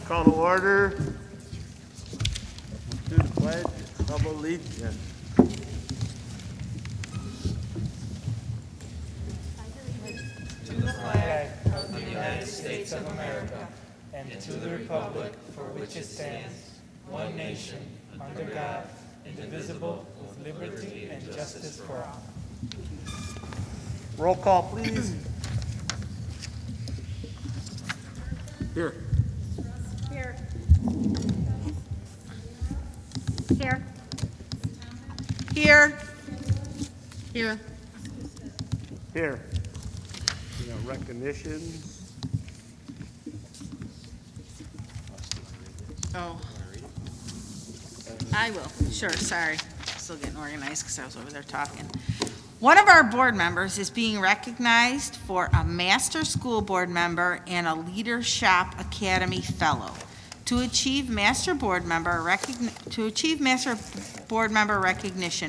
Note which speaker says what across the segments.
Speaker 1: Call to order. Do the pledge of allegiance.
Speaker 2: To the flag of the United States of America and to the republic for which it stands, one nation, under God, indivisible, with liberty and justice for all.
Speaker 1: Roll call, please. Here.
Speaker 3: Here. Here. Here. Here.
Speaker 1: Here. Recognitions.
Speaker 3: Oh. I will. Sure, sorry. Still getting organized because I was over there talking. One of our board members is being recognized for a Master School Board member and a Leadership Academy Fellow. To achieve Master Board member recognition,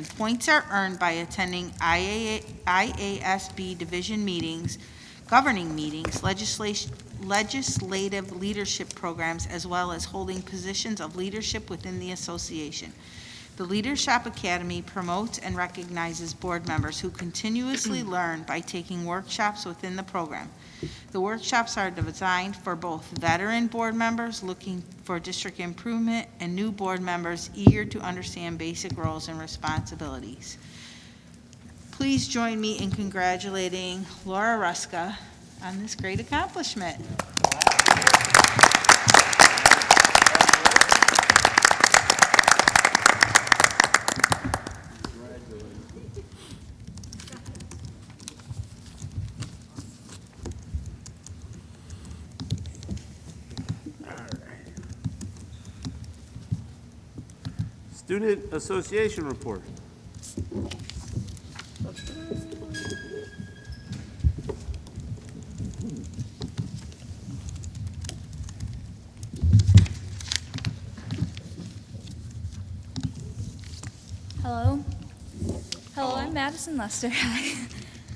Speaker 3: points are earned by attending IASB division meetings, governing meetings, legislative leadership programs, as well as holding positions of leadership within the association. The Leadership Academy promotes and recognizes board members who continuously learn by taking workshops within the program. The workshops are designed for both veteran board members looking for district improvement and new board members eager to understand basic roles and responsibilities. Please join me in congratulating Laura Ruska on this great accomplishment.
Speaker 1: Student Association report.
Speaker 4: Hello, I'm Madison Lester.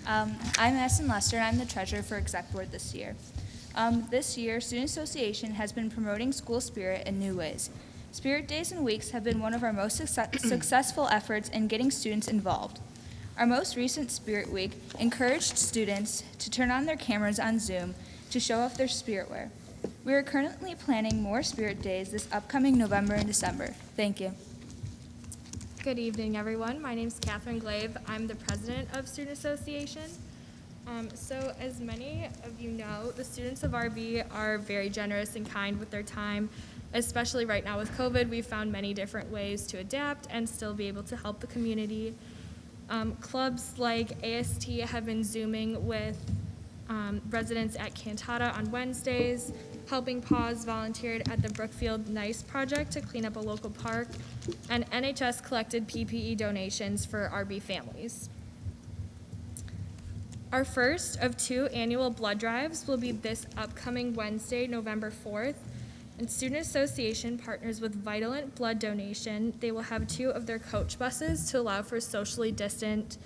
Speaker 4: I'm Madison Lester, and I'm the treasurer for Exec Board this year. This year, Student Association has been promoting school spirit in new ways. Spirit Days and Weeks have been one of our most successful efforts in getting students involved. Our most recent Spirit Week encouraged students to turn on their cameras on Zoom to show off their spirit wear. We are currently planning more Spirit Days this upcoming November and December. Thank you.
Speaker 5: Good evening, everyone. My name is Catherine Glave. I'm the president of Student Association. So as many of you know, the students of RB are very generous and kind with their time. Especially right now with COVID, we've found many different ways to adapt and still be able to help the community. Clubs like AST have been Zooming with residents at Cantata on Wednesdays. Helping Paws volunteered at the Brookfield Nice project to clean up a local park, and NHS collected PPE donations for RB families. Our first of 2 annual blood drives will be this upcoming Wednesday, November 4th, and Student Association partners with Vitalent Blood Donation. They will have 2 of their coach buses to allow for socially distant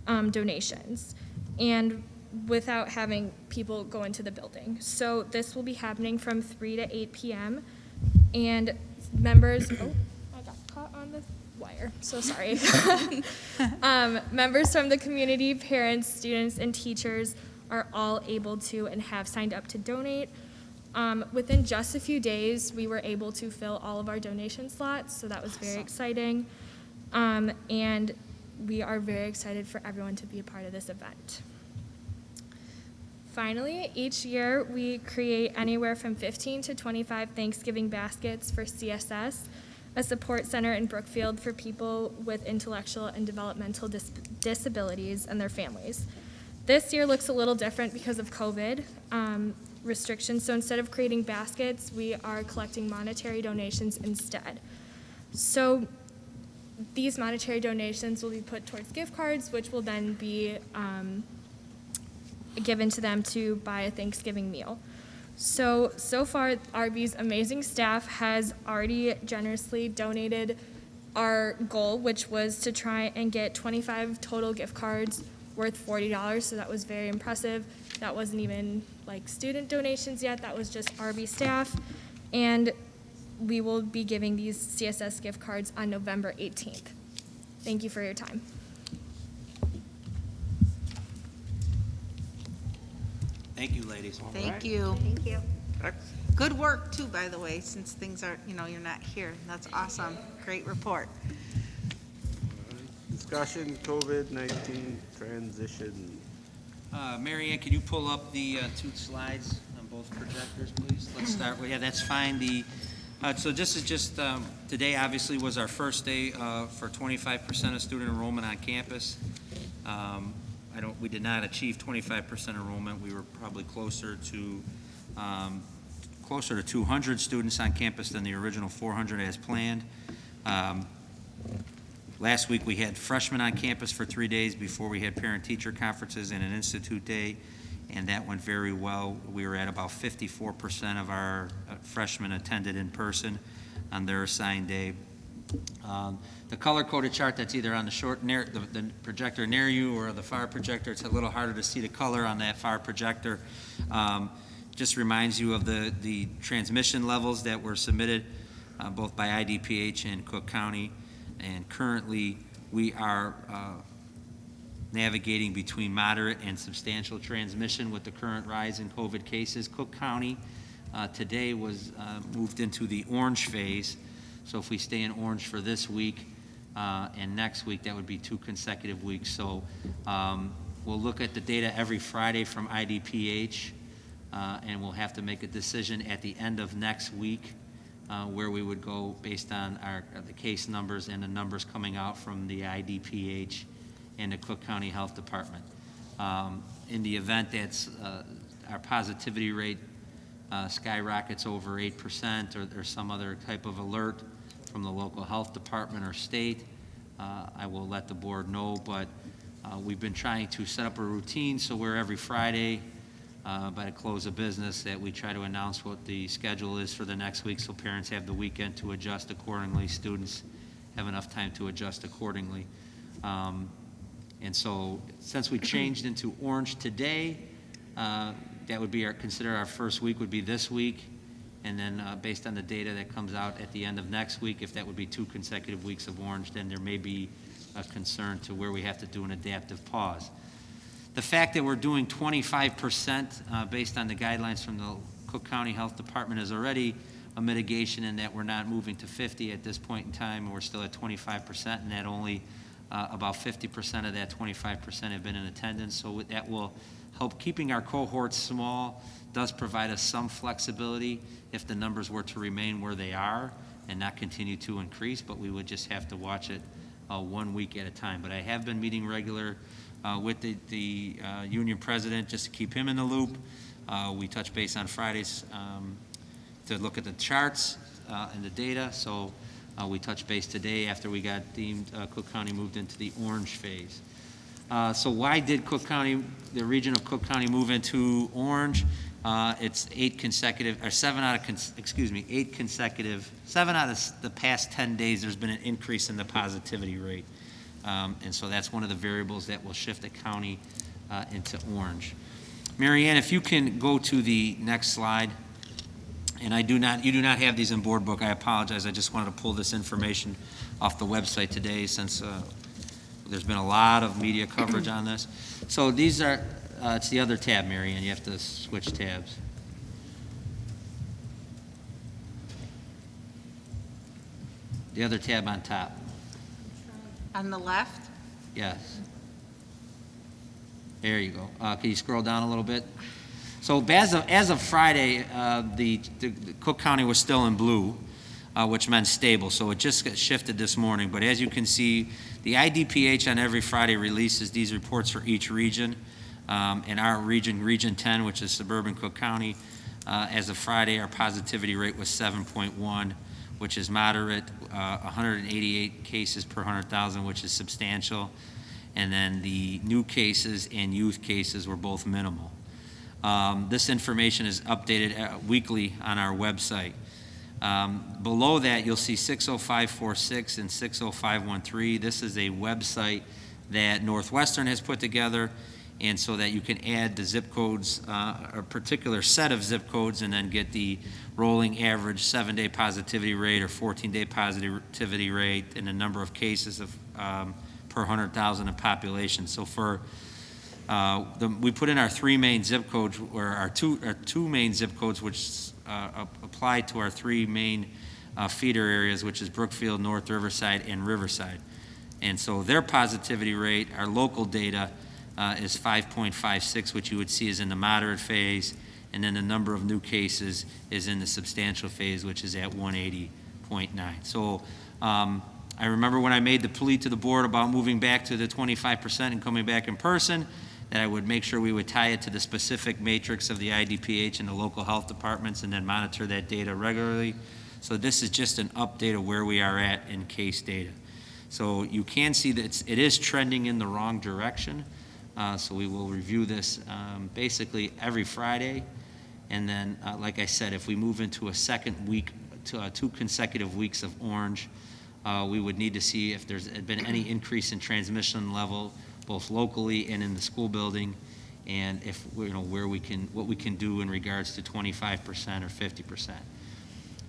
Speaker 5: donations, and without having people go into the building. So this will be happening from 3 to 8 p.m. And members, I got caught on the wire, so sorry. Members from the community, parents, students, and teachers are all able to and have signed up to donate. Within just a few days, we were able to fill all of our donation slots, so that was very exciting. And we are very excited for everyone to be a part of this event. Finally, each year we create anywhere from 15 to 25 Thanksgiving baskets for CSS, a support center in Brookfield for people with intellectual and developmental disabilities and their families. This year looks a little different because of COVID restrictions, so instead of creating baskets, we are collecting monetary donations instead. So these monetary donations will be put towards gift cards, which will then be given to them to buy a Thanksgiving meal. So far, RB's amazing staff has already generously donated our goal, which was to try and get 25 total gift cards worth $40, so that was very impressive. That wasn't even like student donations yet, that was just RB staff. And we will be giving these CSS gift cards on November 18th. Thank you for your time.
Speaker 6: Thank you, ladies.
Speaker 3: Thank you.
Speaker 7: Thank you.
Speaker 1: Excellent.
Speaker 3: Good work too, by the way, since things are, you're not here. That's awesome. Great report.
Speaker 1: Discussion, COVID-19 transition.
Speaker 6: Mary Ann, can you pull up the 2 slides on both projectors, please? Let's start with, yeah, that's fine. So this is just, today obviously was our first day for 25% of student enrollment on campus. We did not achieve 25% enrollment. We were probably closer to 200 students on campus than the original 400 as planned. Last week, we had freshmen on campus for 3 days before we had parent-teacher conferences and an institute day, and that went very well. We were at about 54% of our freshmen attended in person on their assigned day. The color-coded chart that's either on the projector near you or the far projector, it's a little harder to see the color on that far projector. Just reminds you of the transmission levels that were submitted both by IDPH and Cook County. And currently, we are navigating between moderate and substantial transmission with the current rise in COVID cases. Cook County today was moved into the orange phase. So if we stay in orange for this week and next week, that would be 2 consecutive weeks. So we'll look at the data every Friday from IDPH, and we'll have to make a decision at the end of next week where we would go based on the case numbers and the numbers coming out from the IDPH and the Cook County Health Department. In the event that our positivity rate skyrockets over 8% or there's some other type of alert from the local health department or state, I will let the board know, but we've been trying to set up a routine so we're every Friday by the close of business that we try to announce what the schedule is for the next week so parents have the weekend to adjust accordingly, students have enough time to adjust accordingly. And so since we changed into orange today, that would be consider our first week would be this week, and then based on the data that comes out at the end of next week, if that would be 2 consecutive weeks of orange, then there may be a concern to where we have to do an adaptive pause. The fact that we're doing 25% based on the guidelines from the Cook County Health Department is already a mitigation in that we're not moving to 50 at this point in time. We're still at 25%, and that only about 50% of that 25% have been in attendance. So that will help keeping our cohorts small, does provide us some flexibility if the numbers were to remain where they are and not continue to increase, but we would just have to watch it 1 week at a time. But I have been meeting regular with the union president just to keep him in the loop. We touch base on Fridays to look at the charts and the data. So we touched base today after we got deemed Cook County moved into the orange phase. So why did the region of Cook County move into orange? It's 7 out of the past 10 days, there's been an increase in the positivity rate. And so that's one of the variables that will shift the county into orange. Mary Ann, if you can go to the next slide. And you do not have these in board book. I apologize. I just wanted to pull this information off the website today since there's been a lot of media coverage on this. So these are, it's the other tab, Mary Ann. You have to switch tabs. The other tab on top.
Speaker 3: On the left?
Speaker 6: Yes. There you go. Can you scroll down a little bit? So as of Friday, the Cook County was still in blue, which meant stable. So it just got shifted this morning. But as you can see, the IDPH on every Friday releases these reports for each region. In our region, Region 10, which is suburban Cook County, as of Friday, our positivity rate was 7.1, which is moderate, 188 cases per 100,000, which is substantial. And then the new cases and youth cases were both minimal. This information is updated weekly on our website. Below that, you'll see 60546 and 60513. This is a website that Northwestern has put together, and so that you can add the zip codes, a particular set of zip codes, and then get the rolling average 7-day positivity rate or 14-day positivity rate and the number of cases of per 100,000 of population. So for we put in our three main zip codes, or our two main zip codes, which apply to our three main feeder areas, which is Brookfield, North Riverside, and Riverside. And so their positivity rate, our local data, is 5.56, which you would see is in the moderate phase, and then the number of new cases is in the substantial phase, which is at 180.9. So I remember when I made the plea to the board about moving back to the 25% and coming back in person, that I would make sure we would tie it to the specific matrix of the IDPH and the local health departments, and then monitor that data regularly. So this is just an update of where we are at in case data. So you can see that it is trending in the wrong direction. So we will review this basically every Friday. And then, like I said, if we move into a second week, to 2 consecutive weeks of orange, we would need to see if there's been any increase in transmission level, both locally and in the school building, and if what we can do in regards to 25% or 50%.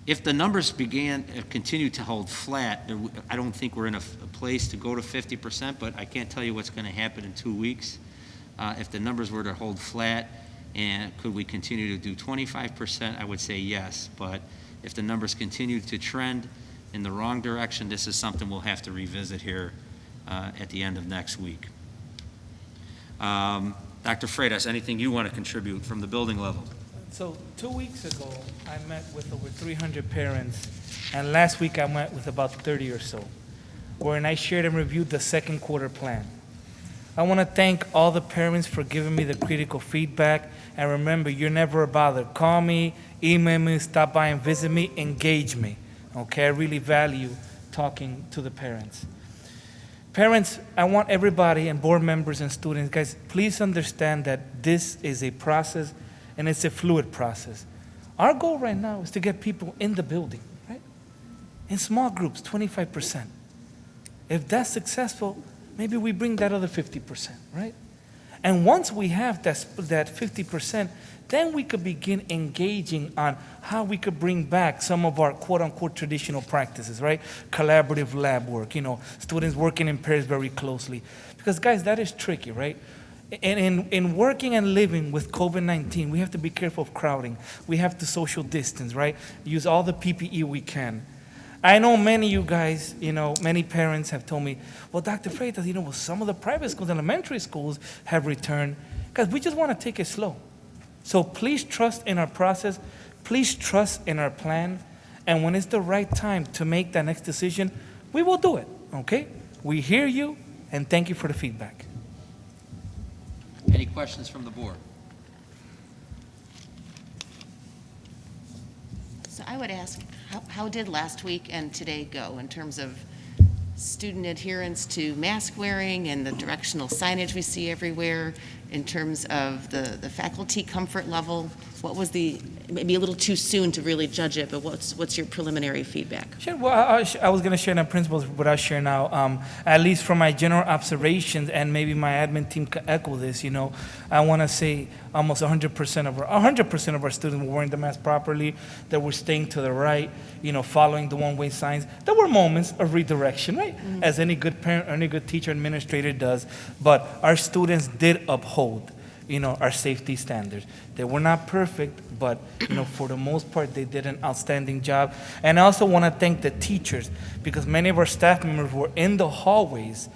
Speaker 6: If the numbers continue to hold flat, I don't think we're in a place to go to 50%, but I can't tell you what's going to happen in 2 weeks. If the numbers were to hold flat, and could we continue to do 25%, I would say yes. But if the numbers continue to trend in the wrong direction, this is something we'll have to revisit here at the end of next week. Dr. Freitas, anything you want to contribute from the building level?
Speaker 2: So 2 weeks ago, I met with over 300 parents, and last week I met with about 30 or so, wherein I shared and reviewed the second quarter plan. I want to thank all the parents for giving me the critical feedback, and remember, you're never bothered. Call me, email me, stop by and visit me, engage me, okay? I really value talking to the parents. Parents, I want everybody and board members and students, guys, please understand that this is a process and it's a fluid process. Our goal right now is to get people in the building, right? In small groups, 25%. If that's successful, maybe we bring that other 50%, right? And once we have that 50%, then we could begin engaging on how we could bring back some of our quote-unquote traditional practices, right? Collaborative lab work, students working in pairs very closely. Because guys, that is tricky, right? And in working and living with COVID-19, we have to be careful of crowding. We have to social distance, right? Use all the PPE we can. I know many of you guys, many parents have told me, well, Dr. Freitas, well, some of the private schools, elementary schools have returned. Guys, we just want to take it slow. So please trust in our process. Please trust in our plan. And when it's the right time to make that next decision, we will do it, okay? We hear you, and thank you for the feedback.
Speaker 6: Any questions from the board?
Speaker 7: So I would ask, how did last week and today go in terms of student adherence to mask wearing and the directional signage we see everywhere, in terms of the faculty comfort level? What was maybe a little too soon to really judge it, but what's your preliminary feedback?
Speaker 2: Sure. Well, I was going to share the principles, but I'll share now. At least from my general observations, and maybe my admin team could echo this, I want to say almost 100% of our students were wearing the mask properly, that were staying to the right, following the one-way signs. There were moments of redirection, right? Mm-hmm. As any good parent, any good teacher, administrator does, but our students did uphold our safety standards. They were not perfect, but for the most part, they did an outstanding job. And I also want to thank the teachers, because many of our staff members were in the hallways,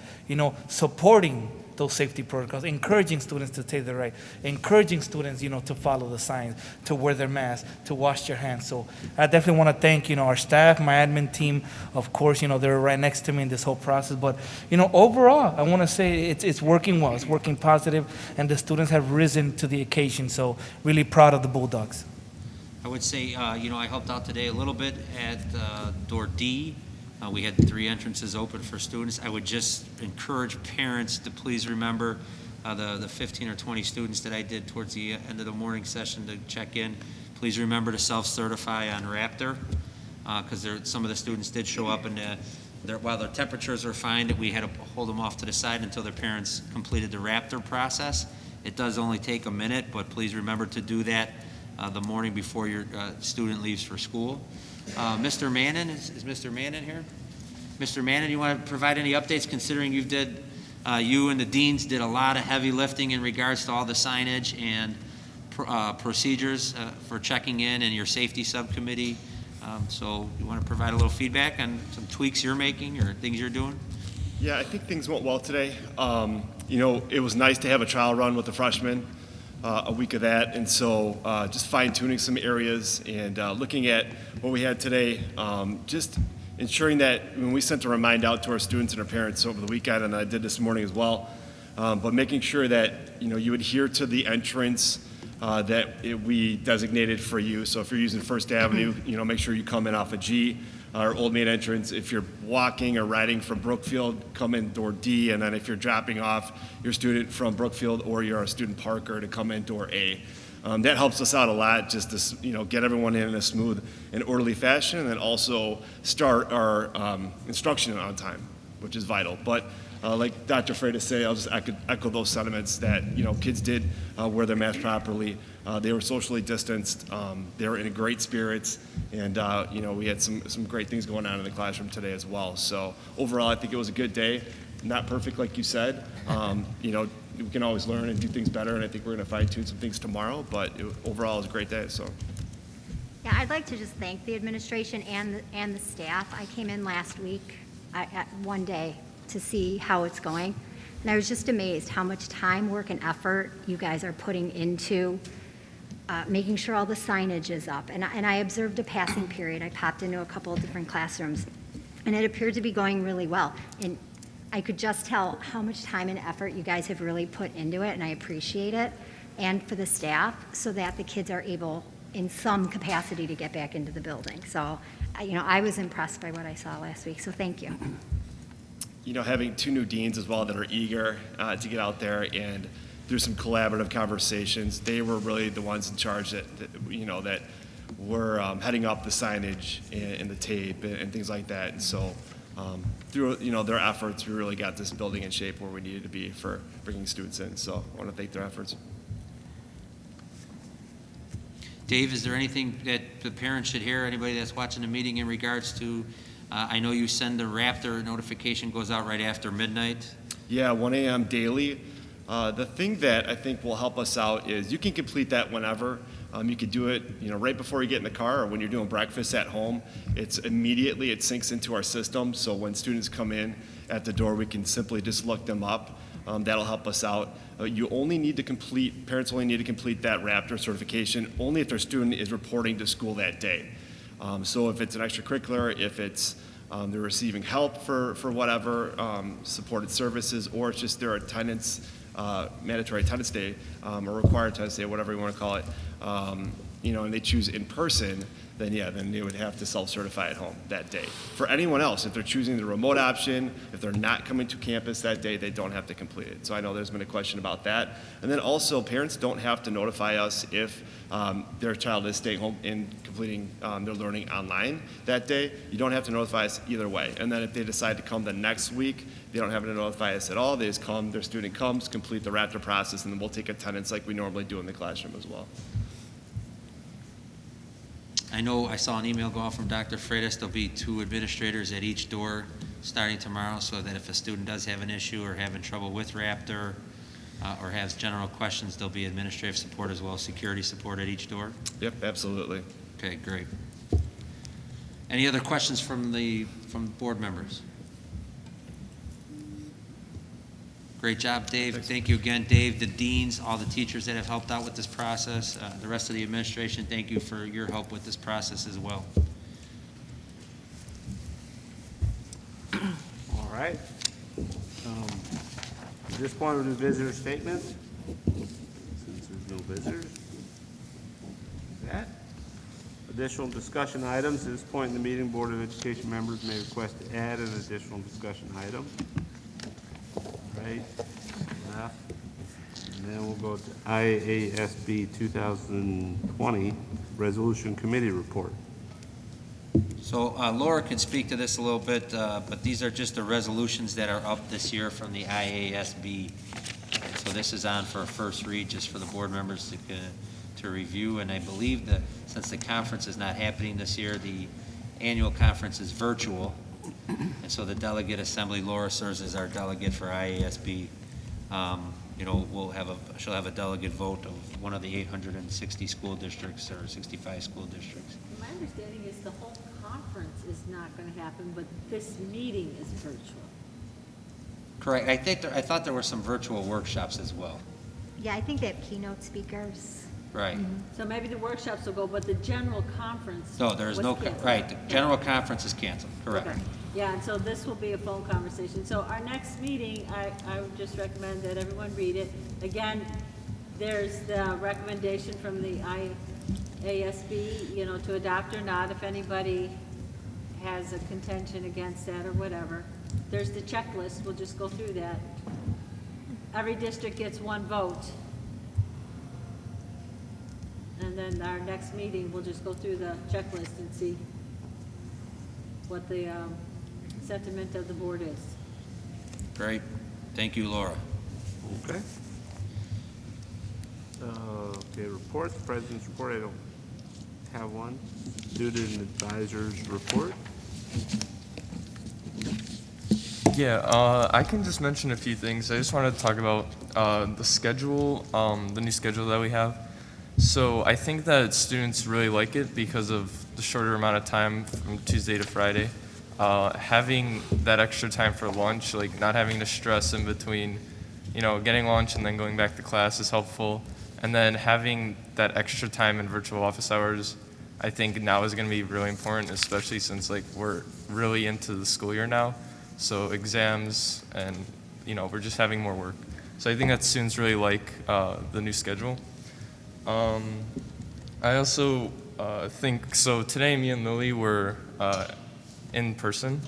Speaker 2: supporting those safety protocols, encouraging students to take the right, encouraging students, to follow the signs, to wear their masks, to wash their hands. So I definitely want to thank, our staff, my admin team. Of course, they were right next to me in this whole process. But, overall, I want to say it's working well. It's working positive, and the students have risen to the occasion. So really proud of the Bulldogs.
Speaker 6: I would say, I helped out today a little bit at door D. We had 3 entrances open for students. I would just encourage parents to please remember the 15 or 20 students that I did towards the end of the morning session to check in. Please remember to self-certify on Raptor, because some of the students did show up, and while their temperatures were fine, we had to hold them off to the side until their parents completed the Raptor process. It does only take a minute, but please remember to do that the morning before your student leaves for school. Mr. Mannon, is Mr. Mannon here? Mr. Mannon, you want to provide any updates, considering you and the deans did a lot of heavy lifting in regards to all the signage and procedures for checking in and your safety subcommittee. So you want to provide a little feedback on some tweaks you're making or things you're doing?
Speaker 8: Yeah, I think things went well today. It was nice to have a trial run with the freshmen, a week of that, and so just fine-tuning some areas and looking at what we had today, just ensuring that when we sent a reminder out to our students and our parents over the weekend, and I did this morning as well, but making sure that you adhere to the entrance we designated for you. So if you're using First Avenue, make sure you come in off of G, our Old Main entrance. If you're walking or riding from Brookfield, come in door D, and then if you're dropping off your student from Brookfield or you're a student parker, to come in door A. That helps us out a lot, just to get everyone in a smooth and orderly fashion, and then also start our instruction on time, which is vital. But like Dr. Freitas say, I'll just echo those sentiments that kids did wear their mask properly. They were socially distanced. They were in great spirits, and we had some great things going on in the classroom today as well. So overall, I think it was a good day. Not perfect, like you said. We can always learn and do things better, and I think we're going to fine-tune some things tomorrow. But overall, it was a great day. So.
Speaker 9: Yeah, I'd like to just thank the administration and the staff. I came in last week, one day, to see how it's going, and I was just amazed how much time, work, and effort you guys are putting into making sure all the signage is up. And I observed a passing period. I popped into a couple of different classrooms, and it appeared to be going really well. And I could just tell how much time and effort you guys have really put into it, and I appreciate it, and for the staff, so that the kids are able, in some capacity, to get back into the building. So, I was impressed by what I saw last week, so thank you.
Speaker 8: Having two new deans as well that are eager to get out there and through some collaborative conversations, they were really the ones in charge that were heading up the signage and the tape and things like that. And so through their efforts, we really got this building in shape where we needed to be for bringing students in. So I want to thank their efforts.
Speaker 6: Dave, is there anything that the parents should hear, anybody that's watching the meeting, in regards to, I know you send the Raptor notification goes out right after midnight?
Speaker 8: Yeah, 1 a.m. daily. The thing that I think will help us out is you can complete that whenever. You could do it, right before you get in the car or when you're doing breakfast at home. It syncs into our system. So when students come in at the door, we can simply just look them up. That'll help us out. Parents only need to complete that Raptor certification only if their student is reporting to school that day. So if it's an extracurricular, if it's they're receiving help for whatever, supported services, or it's just their attendance, mandatory attendance day, or required attendance day, whatever you want to call it, and they choose in person, then they would have to self-certify at home that day. For anyone else, if they're choosing the remote option, if they're not coming to campus that day, they don't have to complete it. So I know there's been a question about that. And then also, parents don't have to notify us if their child is staying home and completing their learning online that day. You don't have to notify us either way. And then if they decide to come the next week, they don't have to notify us at all. They just come, their student comes, complete the Raptor process, and then we'll take attendance like we normally do in the classroom as well.
Speaker 6: I know I saw an email go out from Dr. Freitas. There'll be 2 administrators at each door starting tomorrow, so that if a student does have an issue or having trouble with Raptor or has general questions, there'll be administrative support as well as security support at each door.
Speaker 8: Yep, absolutely.
Speaker 6: Okay, great. Any other questions from board members? Great job, Dave.
Speaker 8: Thanks.
Speaker 6: Thank you again, Dave, the deans, all the teachers that have helped out with this process, the rest of the administration, thank you for your help with this process as well.
Speaker 1: All right. At this point, we'll do visitor statements. Since there's no visitors. That. Additional discussion items. At this point in the meeting, Board of Education members may request to add an additional discussion item. Right, left, and then we'll go to IASB 2020 Resolution Committee Report.
Speaker 6: So Laura can speak to this a little bit, but these are just the resolutions that are up this year from the IASB So this is on for a first read, just for the board members to review. And I believe that since the conference is not happening this year, the annual conference is virtual. And so the delegate assembly, Laura serves as our delegate for IASB. She'll have a delegate vote of one of the 860 school districts or 65 school districts.
Speaker 10: My understanding is the whole conference is not going to happen, but this meeting is virtual.
Speaker 6: Correct. I thought there were some virtual workshops as well.
Speaker 9: Yeah, I think they have keynote speakers.
Speaker 6: Right.
Speaker 10: So maybe the workshops will go, but the general conference.
Speaker 6: No, there is
Speaker 10: was
Speaker 6: no,
Speaker 10: canceled.
Speaker 6: right, the general conference is canceled, correct.
Speaker 10: Okay. Yeah, and so this will be a phone conversation. So our next meeting, I would just recommend that everyone read it. Again, there's the recommendation from the IASB, to adopt or not, if anybody has a contention against that or whatever. There's the checklist, we'll just go through that. Every district gets one vote. And then our next meeting, we'll just go through the checklist and see what the sentiment of the board is.
Speaker 6: Great. Thank you, Laura.
Speaker 1: Okay. Okay, reports, President's report, I don't have one. Student advisors report.
Speaker 11: Yeah, I can just mention a few things. I just wanted to talk about the schedule, the new schedule that we have. So I think that students really like it because of the shorter amount of time from Tuesday to Friday. Having that extra time for lunch, like not having to stress in between, getting lunch and then going back to class is helpful. And then having that extra time in virtual office hours, I think now is going to be really important, especially since we're really into the school year now. So exams and, we're just having more work. So I think that students really like the new schedule. I also think, so today me and Lily were in person,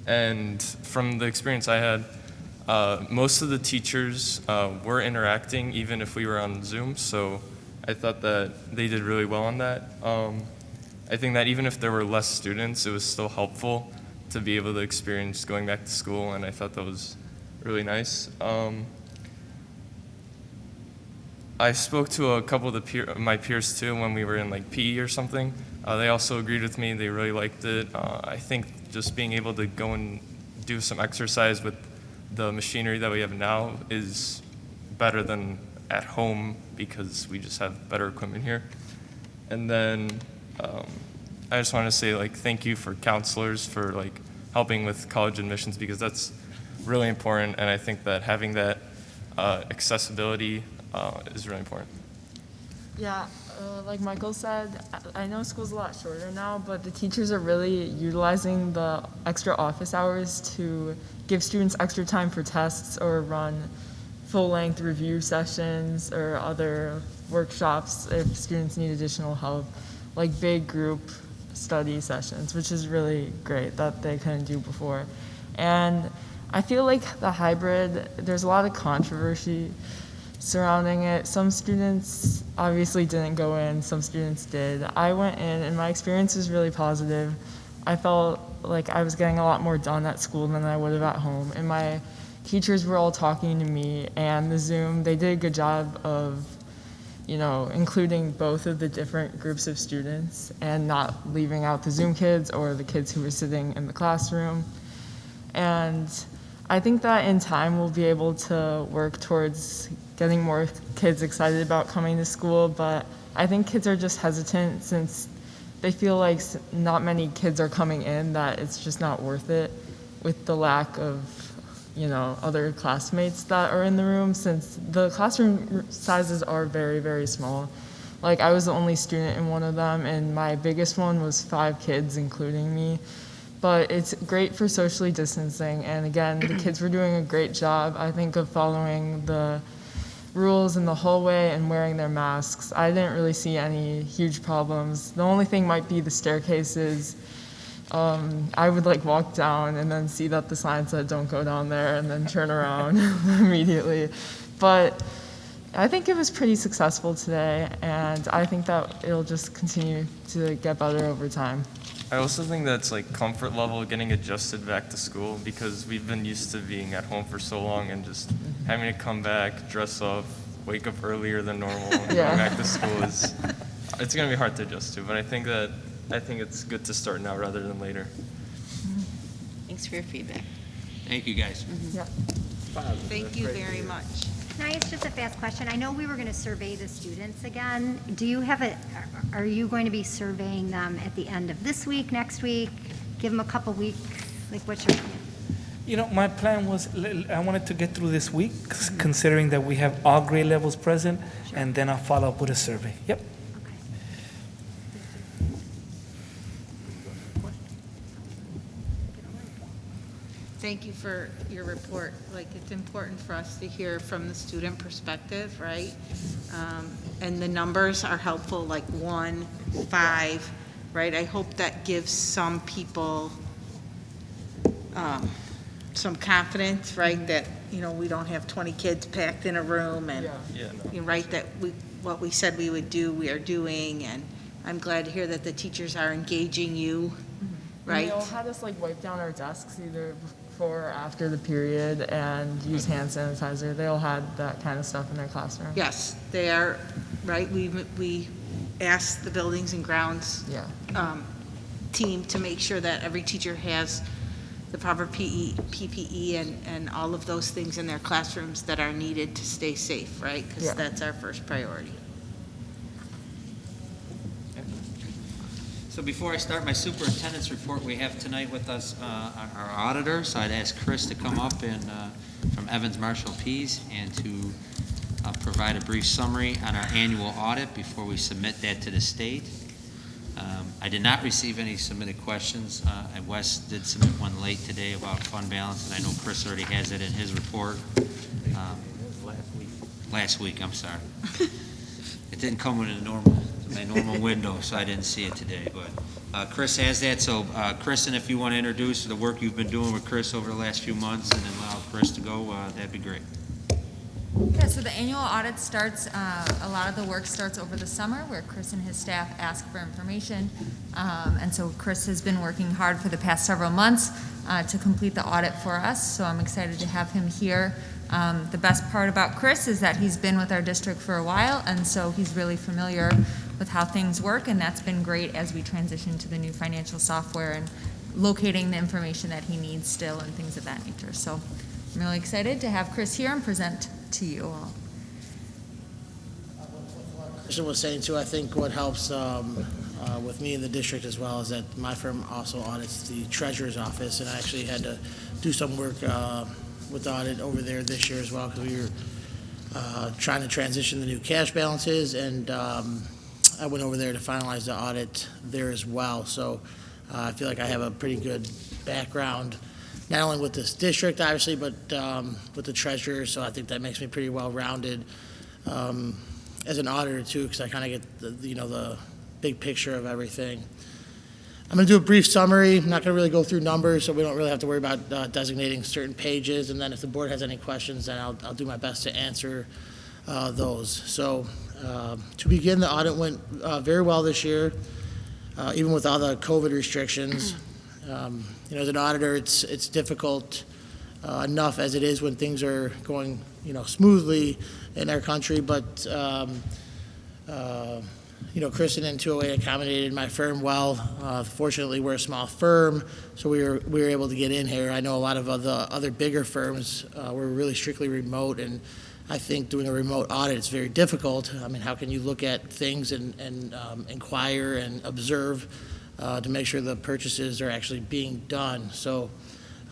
Speaker 11: and from the experience I had, most of the teachers were interacting even if we were on Zoom, so I thought that they did really well on that. I think that even if there were less students, it was still helpful to be able to experience going back to school, and I thought that was really nice. I spoke to a couple of my peers too when we were in PE or something. They also agreed with me. They really liked it. I think just being able to go and do some exercise with the machinery that we have now is better than at home because we just have better equipment here. And then I just want to say thank you for counselors for helping with college admissions because that's really important. And I think that having that accessibility is really important.
Speaker 12: Yeah, like Michael said, I know school's a lot shorter now, but the teachers are really utilizing the extra office hours to give students extra time for tests or run full-length review sessions or other workshops if students need additional help, like big group study sessions, which is really great that they couldn't do before. And I feel like the hybrid, there's a lot of controversy surrounding it. Some students obviously didn't go in, some students did. I went in and my experience was really positive. I felt like I was getting a lot more done at school than I would have at home. And my teachers were all talking to me, and the Zoom, they did a good job of, including both of the different groups of students and not leaving out the Zoom kids or the kids who were sitting in the classroom. And I think that in time we'll be able to work towards getting more kids excited about coming to school, but I think kids are just hesitant since they feel like not many kids are coming in, that it's just not worth it with the lack of, other classmates that are in the room, since the classroom sizes are very, very small. I was the only student in one of them, and my biggest one was 5 kids, including me. But it's great for socially distancing, and again, the kids were doing a great job, I think, of following the rules in the hallway and wearing their masks. I didn't really see any huge problems. The only thing might be the staircases. I would walk down and then see that the sign said don't go down there and then turn around immediately. But I think it was pretty successful today, and I think that it'll just continue to get better over time.
Speaker 11: I also think that's like comfort level getting adjusted back to school, because we've been used to being at home for so long and just having to come back, dress up, wake up earlier than normal, and
Speaker 12: Yeah.
Speaker 11: going back to school it's going to be hard to adjust to, but I think it's good to start now rather than later.
Speaker 7: Thanks for your feedback.
Speaker 6: Thank you, guys.
Speaker 12: Yeah.
Speaker 3: Thank you very much.
Speaker 9: Can I ask just a fast question? I know we were going to survey the students again. Do you have are you going to be surveying them at the end of this week, next week? Give them a couple weeks? Like, what's your plan?
Speaker 2: You know, my plan was, I wanted to get through this week, considering that we have all grade levels present, and then I'll follow up with a survey. Yep.
Speaker 9: Okay.
Speaker 3: Thank you for your report. Like, it's important for us to hear from the student perspective, right? And the numbers are helpful, like 1, 5, right? I hope that gives some people some confidence, right? That, you know, we don't have 20 kids packed in a room and, you know, right, that what we said we would do, we are doing. And I'm glad to hear that the teachers are engaging you, right?
Speaker 12: And they all had us like wipe down our desks either before or after the period and use hand sanitizer. They all had that kind of stuff in their classroom.
Speaker 3: Yes, they are, right? We asked the buildings and grounds team to make sure that every teacher has the proper PPE and all of those things in their classrooms that are needed to stay safe, right? Because that's our first priority.
Speaker 6: So before I start my superintendent's report, we have tonight with us our auditor. So I'd ask Chris to come up and from Evans Marshall Pease and to provide a brief summary on our annual audit before we submit that to the state. I did not receive any submitted questions. Wes did submit one late today about fund balance, and I know Chris already has it in his report. Last week, I'm sorry. It didn't come within my normal window, so I didn't see it today. But Chris has that. So, Kristen, if you want to introduce the work you've been doing with Chris over the last few months and then allow Chris to go, that'd be great.
Speaker 13: Yeah, so the annual audit starts, a lot of the work starts over the summer where Chris and his staff ask for information. And so Chris has been working hard for the past several months to complete the audit for us. So I'm excited to have him here. The best part about Chris is that he's been with our district for a while, and so he's really familiar with how things work, and that's been great as we transition to the new financial software and locating the information that he needs still and things of that nature. So I'm really excited to have Chris here and present to you all.
Speaker 14: Christian was saying too, I think what helps with me in the district as well is that my firm also audits the treasurer's office, and I actually had to do some work with the audit over there this year as well, because we were trying to transition the new cash balances, and I went over there to finalize the audit there as well. So I feel like I have a pretty good background, not only with this district, obviously, but with the treasurer. So I think that makes me pretty well-rounded as an auditor too, because I kind of get the big picture of everything. I'm going to do a brief summary. I'm not going to really go through numbers, so we don't really have to worry about designating certain pages. And then if the board has any questions, then I'll do my best to answer those. So to begin, the audit went very well this year, even with all the COVID restrictions. As an auditor, it's difficult enough as it is when things are going, smoothly in our country. But Kristen and 208 accommodated my firm well. Fortunately, we're a small firm, so we were able to get in here. I know a lot of other bigger firms were really strictly remote, and I think doing a remote audit is very difficult. I mean, how can you look at things and inquire and observe to make sure the purchases are actually being done? So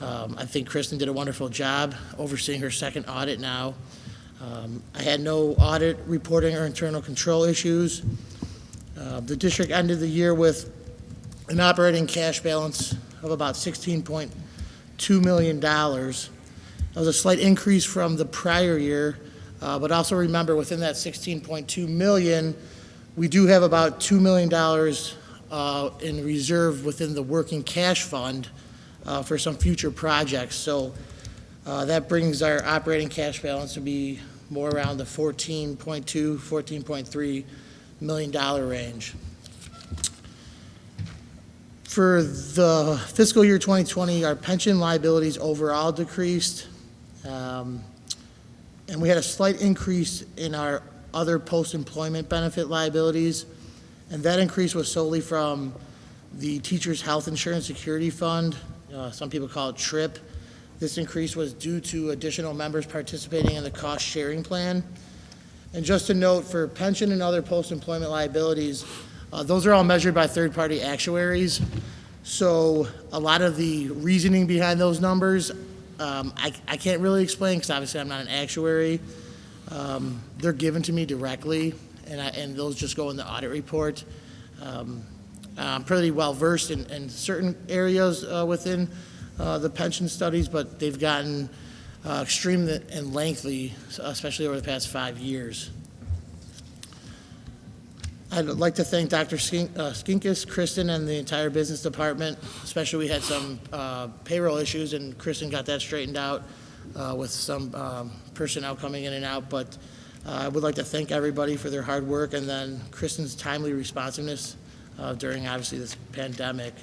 Speaker 14: I think Kristen did a wonderful job overseeing her second audit now. I had no audit reporting or internal control issues. The district ended the year with an operating cash balance of about $16.2 million. That was a slight increase from the prior year, but also remember within that $16.2 million, we do have about $2 million in reserve within the working cash fund for some future projects. So that brings our operating cash balance to be more around the $14.2, $14.3 million range. For the fiscal year 2020, our pension liabilities overall decreased, and we had a slight increase in our other post-employment benefit liabilities, and that increase was solely from the Teachers' Health Insurance Security Fund. Some people call it TRIP. This increase was due to additional members participating in the cost-sharing plan. And just to note, for pension and other post-employment liabilities, those are all measured by third-party actuaries. So a lot of the reasoning behind those numbers, I can't really explain because obviously I'm not an actuary. They're given to me directly, and those just go in the audit report. I'm pretty well versed in certain areas within the pension studies, but they've gotten extreme and lengthy, especially over the past 5 years. I'd like to thank Dr. Skinkis, Kristen, and the entire business department. Especially we had some payroll issues, and Kristen got that straightened out with some personnel coming in and out. But I would like to thank everybody for their hard work, and then Kristen's timely responsiveness during, obviously, this pandemic.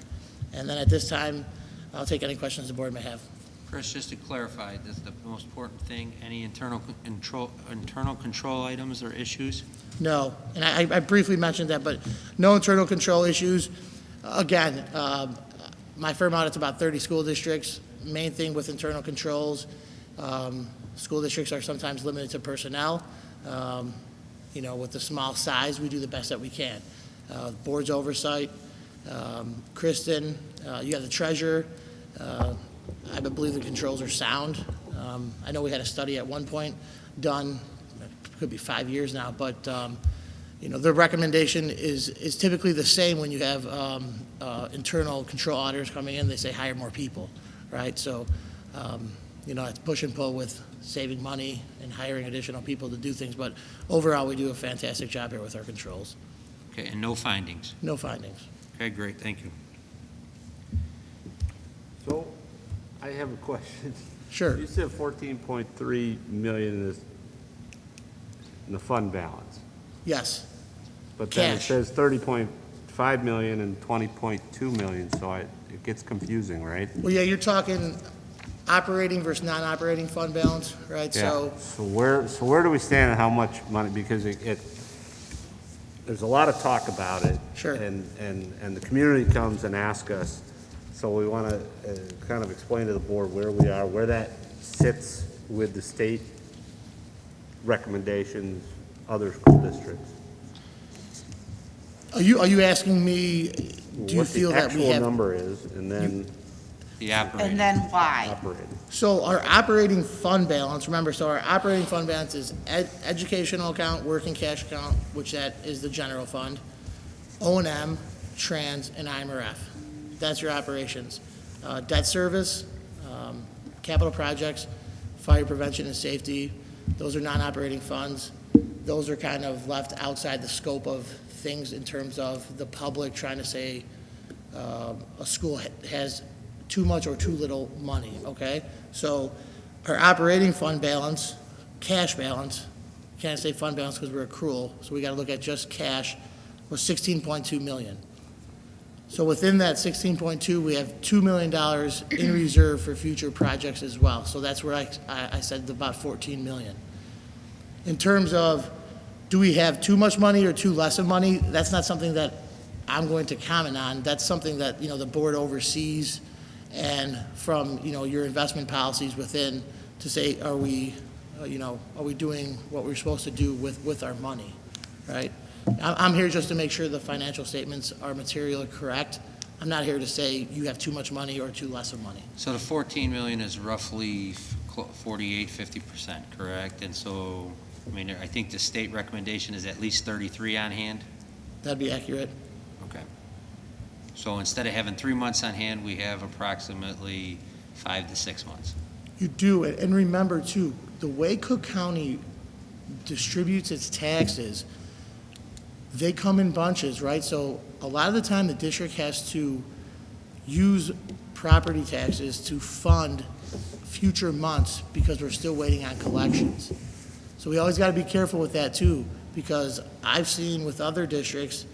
Speaker 14: And then at this time, I'll take any questions the board may have.
Speaker 6: Chris, just to clarify, this is the most important thing, any internal control items or issues?
Speaker 14: No, and I briefly mentioned that, but no internal control issues. Again, my firm audits about 30 school districts. Main thing with internal controls, school districts are sometimes limited to personnel. You know, with the small size, we do the best that we can. Board's oversight, Kristen, you have the treasurer. I believe the controls are sound. I know we had a study at one point done, could be 5 years now, but you know, the recommendation is typically the same when you have internal control auditors coming in. They say hire more people, right? So you know, it's push and pull with saving money and hiring additional people to do things, but overall we do a fantastic job here with our controls.
Speaker 6: Okay, and no findings?
Speaker 14: No findings.
Speaker 6: Okay, great, thank you.
Speaker 1: So, I have a question.
Speaker 14: Sure.
Speaker 1: You said 14.3 million is in the fund balance,
Speaker 14: Yes.
Speaker 1: but then it
Speaker 14: Cash.
Speaker 1: says 30.5 million and 20.2 million, so it gets confusing, right?
Speaker 14: Well, yeah, you're talking operating versus non-operating fund balance, right?
Speaker 1: Yeah. So where do we stand on how much money, because there's a lot of talk about it.
Speaker 14: Sure.
Speaker 1: And the community comes and asks us, so we want to kind of explain to the board where we are, where that sits with the state recommendations, other school districts.
Speaker 14: Are you asking me, do you feel that we
Speaker 1: What the actual
Speaker 14: have?
Speaker 1: number is, and then
Speaker 6: The operating.
Speaker 3: And then why?
Speaker 1: operating.
Speaker 14: So our operating fund balance, remember, so our operating fund balance is educational account, working cash account, which that is the general fund, O&M, trans, and IMRF. That's your operations. Debt service, capital projects, fire prevention and safety, those are non-operating funds. Those are kind of left outside the scope of things in terms of the public trying to say a school has too much or too little money, okay? So our operating fund balance, cash balance, can't say fund balance because we're accrual, so we gotta look at just cash, was 16.2 million. So within that 16.2, we have $2 million in reserve for future projects as well. So that's where I said about 14 million. In terms of, do we have too much money or too less of money? That's not something that I'm going to comment on. That's something that, you know, the board oversees, and from, you know, your investment policies within to say, are we, you know, are we doing what we're supposed to do with our money, right? I'm here just to make sure the financial statements are materially correct. I'm not here to say you have too much money or too less of money.
Speaker 6: So the 14 million is roughly 48-50%, correct? And so, I mean, I think the state recommendation is at least 33 on hand?
Speaker 14: That'd be accurate.
Speaker 6: Okay. So instead of having 3 months on hand, we have approximately 5 to 6 months.
Speaker 14: You do it, and remember too, the way Cook County distributes its taxes, they come in bunches, right? So a lot of the time, the district has to use property taxes to fund future months because we're still waiting on collections. So we always got to be careful with that too, because I've seen with other districts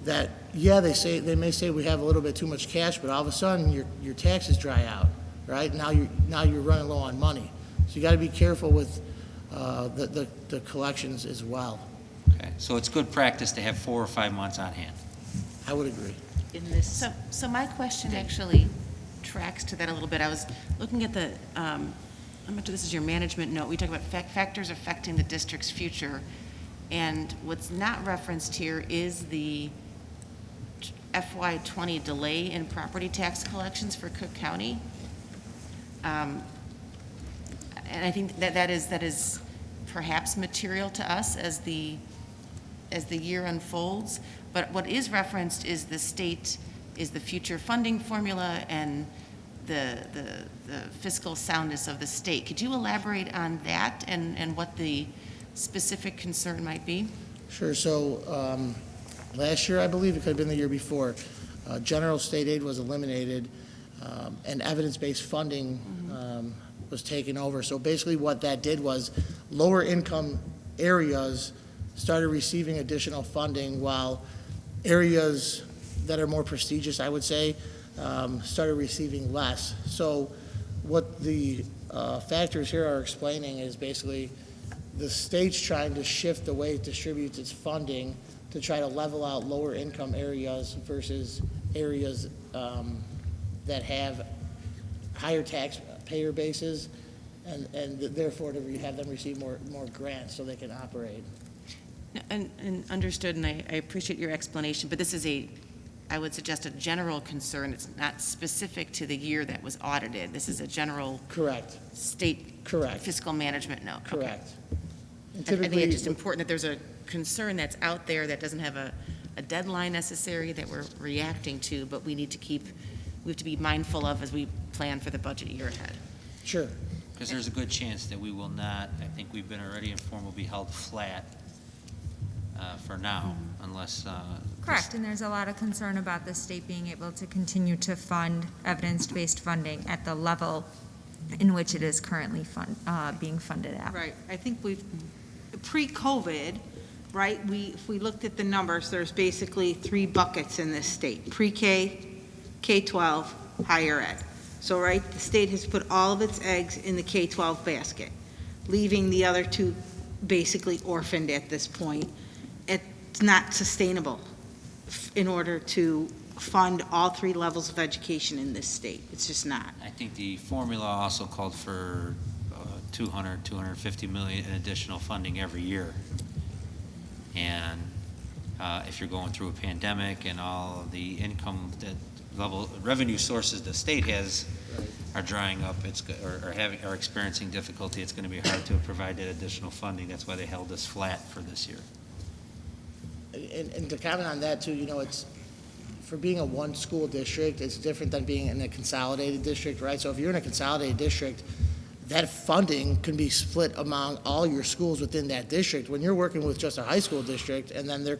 Speaker 14: that, yeah, they may say we have a little bit too much cash, but all of a sudden your taxes dry out, right? Now you're running low on money. So you got to be careful with the collections as well.
Speaker 6: Okay, so it's good practice to have 4 or 5 months on hand.
Speaker 14: I would agree.
Speaker 7: So my question actually tracks to that a little bit. I was looking at the, I'm not sure this is your management note. We talk about factors affecting the district's future. And what's not referenced here is the FY20 delay in property tax collections for Cook County. And I think that is perhaps material to us as the year unfolds. But what is referenced is the future funding formula and the fiscal soundness of the state. Could you elaborate on that and what the specific concern might be?
Speaker 14: Sure. So last year, I believe, it could have been the year before, general state aid was eliminated and evidence-based funding was taken over. So basically what that did was lower income areas started receiving additional funding while areas that are more prestigious, I would say, started receiving less. So what the factors here are explaining is basically the state's trying to shift the way it distributes its funding to try to level out lower income areas versus areas that have higher taxpayer bases and therefore to have them receive more grants so they can operate.
Speaker 7: And understood, and I appreciate your explanation, but this is I would suggest a general concern. It's not specific to the year that was audited. This is a general
Speaker 14: Correct.
Speaker 7: State
Speaker 14: Correct.
Speaker 7: fiscal management note.
Speaker 14: Correct.
Speaker 7: Okay. I think it's just important that there's a concern that's out there that doesn't have a deadline necessary that we're reacting to, but we have to be mindful of as we plan for the budget year ahead.
Speaker 14: Sure.
Speaker 6: Because there's a good chance that we will not, I think we've been already informed, will be held flat for now, unless.
Speaker 13: Correct, and there's a lot of concern about the state being able to continue to fund evidence-based funding at the level in which it is currently being funded at.
Speaker 3: Right. I think pre-COVID, right, if we looked at the numbers, there's basically 3 buckets in this state: pre-K, K-12, higher ed. So, right, the state has put all of its eggs in the K-12 basket, leaving the other 2 basically orphaned at this point. It's not sustainable in order to fund all 3 levels of education in this state. It's just not.
Speaker 6: I think the formula also called for 250 million in additional funding every year. And if you're going through a pandemic and all of the income revenue sources the state has are drying up, are experiencing difficulty, it's going to be hard to provide that additional funding. That's why they held us flat for this year.
Speaker 14: And to comment on that too, it's for being a one school district, it's different than being in a consolidated district, right? So if you're in a consolidated district, that funding can be split among all your schools within that district. When you're working with just a high school district and then they're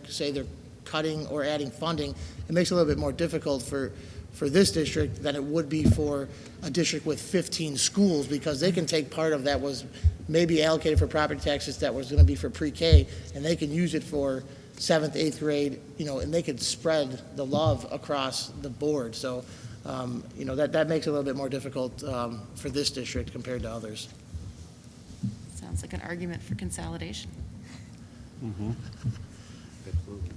Speaker 14: cutting or adding funding, it makes it a little bit more difficult for this district than it would be for a district with 15 schools, because they can take part of that was maybe allocated for property taxes that was going to be for pre-K, and they can use it for 7th, 8th grade, and they could spread the love across the board. So, that makes it a little bit more difficult for this district compared to others.
Speaker 7: Sounds like an argument for consolidation.
Speaker 1: Mm-hmm. Absolutely.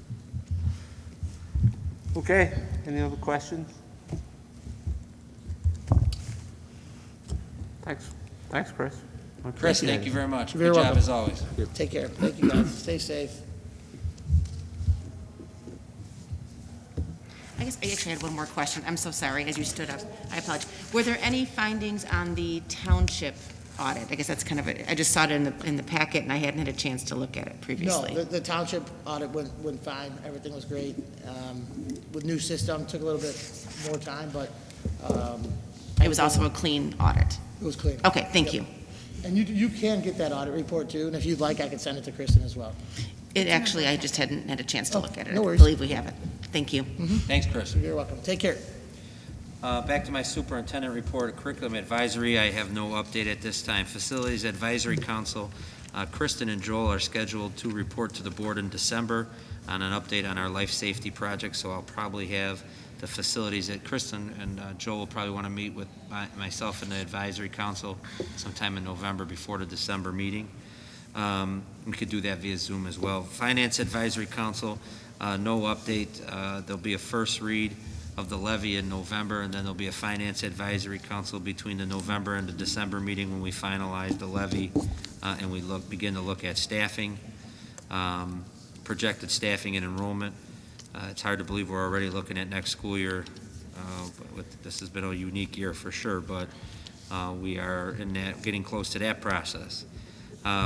Speaker 1: Okay, any other questions? Thanks, Chris.
Speaker 6: Chris, thank you very much.
Speaker 14: You're
Speaker 6: Good job
Speaker 14: welcome.
Speaker 6: as always.
Speaker 14: Take care. Thank you, guys. Stay safe.
Speaker 7: I guess I actually had one more question. I'm so sorry, as you stood up. I apologize. Were there any findings on the township audit? I guess that's kind of I just saw it in the packet, and I hadn't had a chance to look at it previously.
Speaker 14: No, the township audit went fine. Everything was great. With new system, took a little bit more time, but
Speaker 7: it was also a clean audit.
Speaker 14: It was clean.
Speaker 7: Okay, thank you.
Speaker 14: And you can get that audit report too, and if you'd like, I can send it to Kristen as well.
Speaker 7: I just hadn't had a chance to look at it.
Speaker 14: No worries.
Speaker 7: I believe we have it. Thank you.
Speaker 6: Thanks, Chris.
Speaker 14: You're welcome. Take care.
Speaker 6: Back to my superintendent report, curriculum advisory. I have no update at this time. Facilities Advisory Council Kristen and Joel are scheduled to report to the board in December on an update on our life safety project, so I'll probably have the facilities that Kristen and Joel will probably want to meet with myself and the advisory council sometime in November before the December meeting. We could do that via Zoom as well. Finance Advisory Council, no update. There'll be a first read of the levy in November, and then there'll be a Finance Advisory Council between the November and the December meeting when we finalize the levy and we begin to look at staffing, projected staffing and enrollment. It's hard to believe we're already looking at next school year. This has been a unique year for sure, but we are getting close to that process.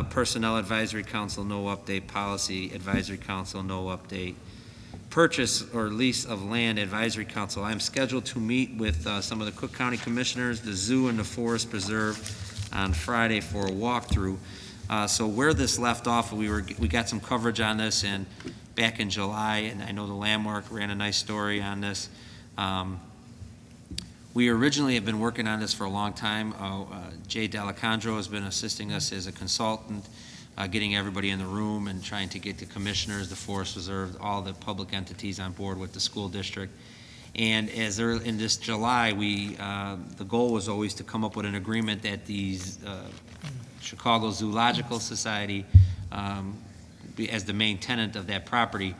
Speaker 6: Personnel Advisory Council, no update. Policy Advisory Council, no update. Purchase or lease of land advisory council. I'm scheduled to meet with some of the Cook County Commissioners, the zoo and the Forest Preserve on Friday for a walkthrough. So where this left off, we got some coverage on this and back in July, and I know the Landmark ran a nice story on this. We originally have been working on this for a long time. Jay D'Alessandro has been assisting us as a consultant, getting everybody in the room and trying to get the commissioners, the Forest Reserve, all the public entities on board with the school district. And as in this July, the goal was always to come up with an agreement that the Chicago Zoological Society, as the main tenant of that property,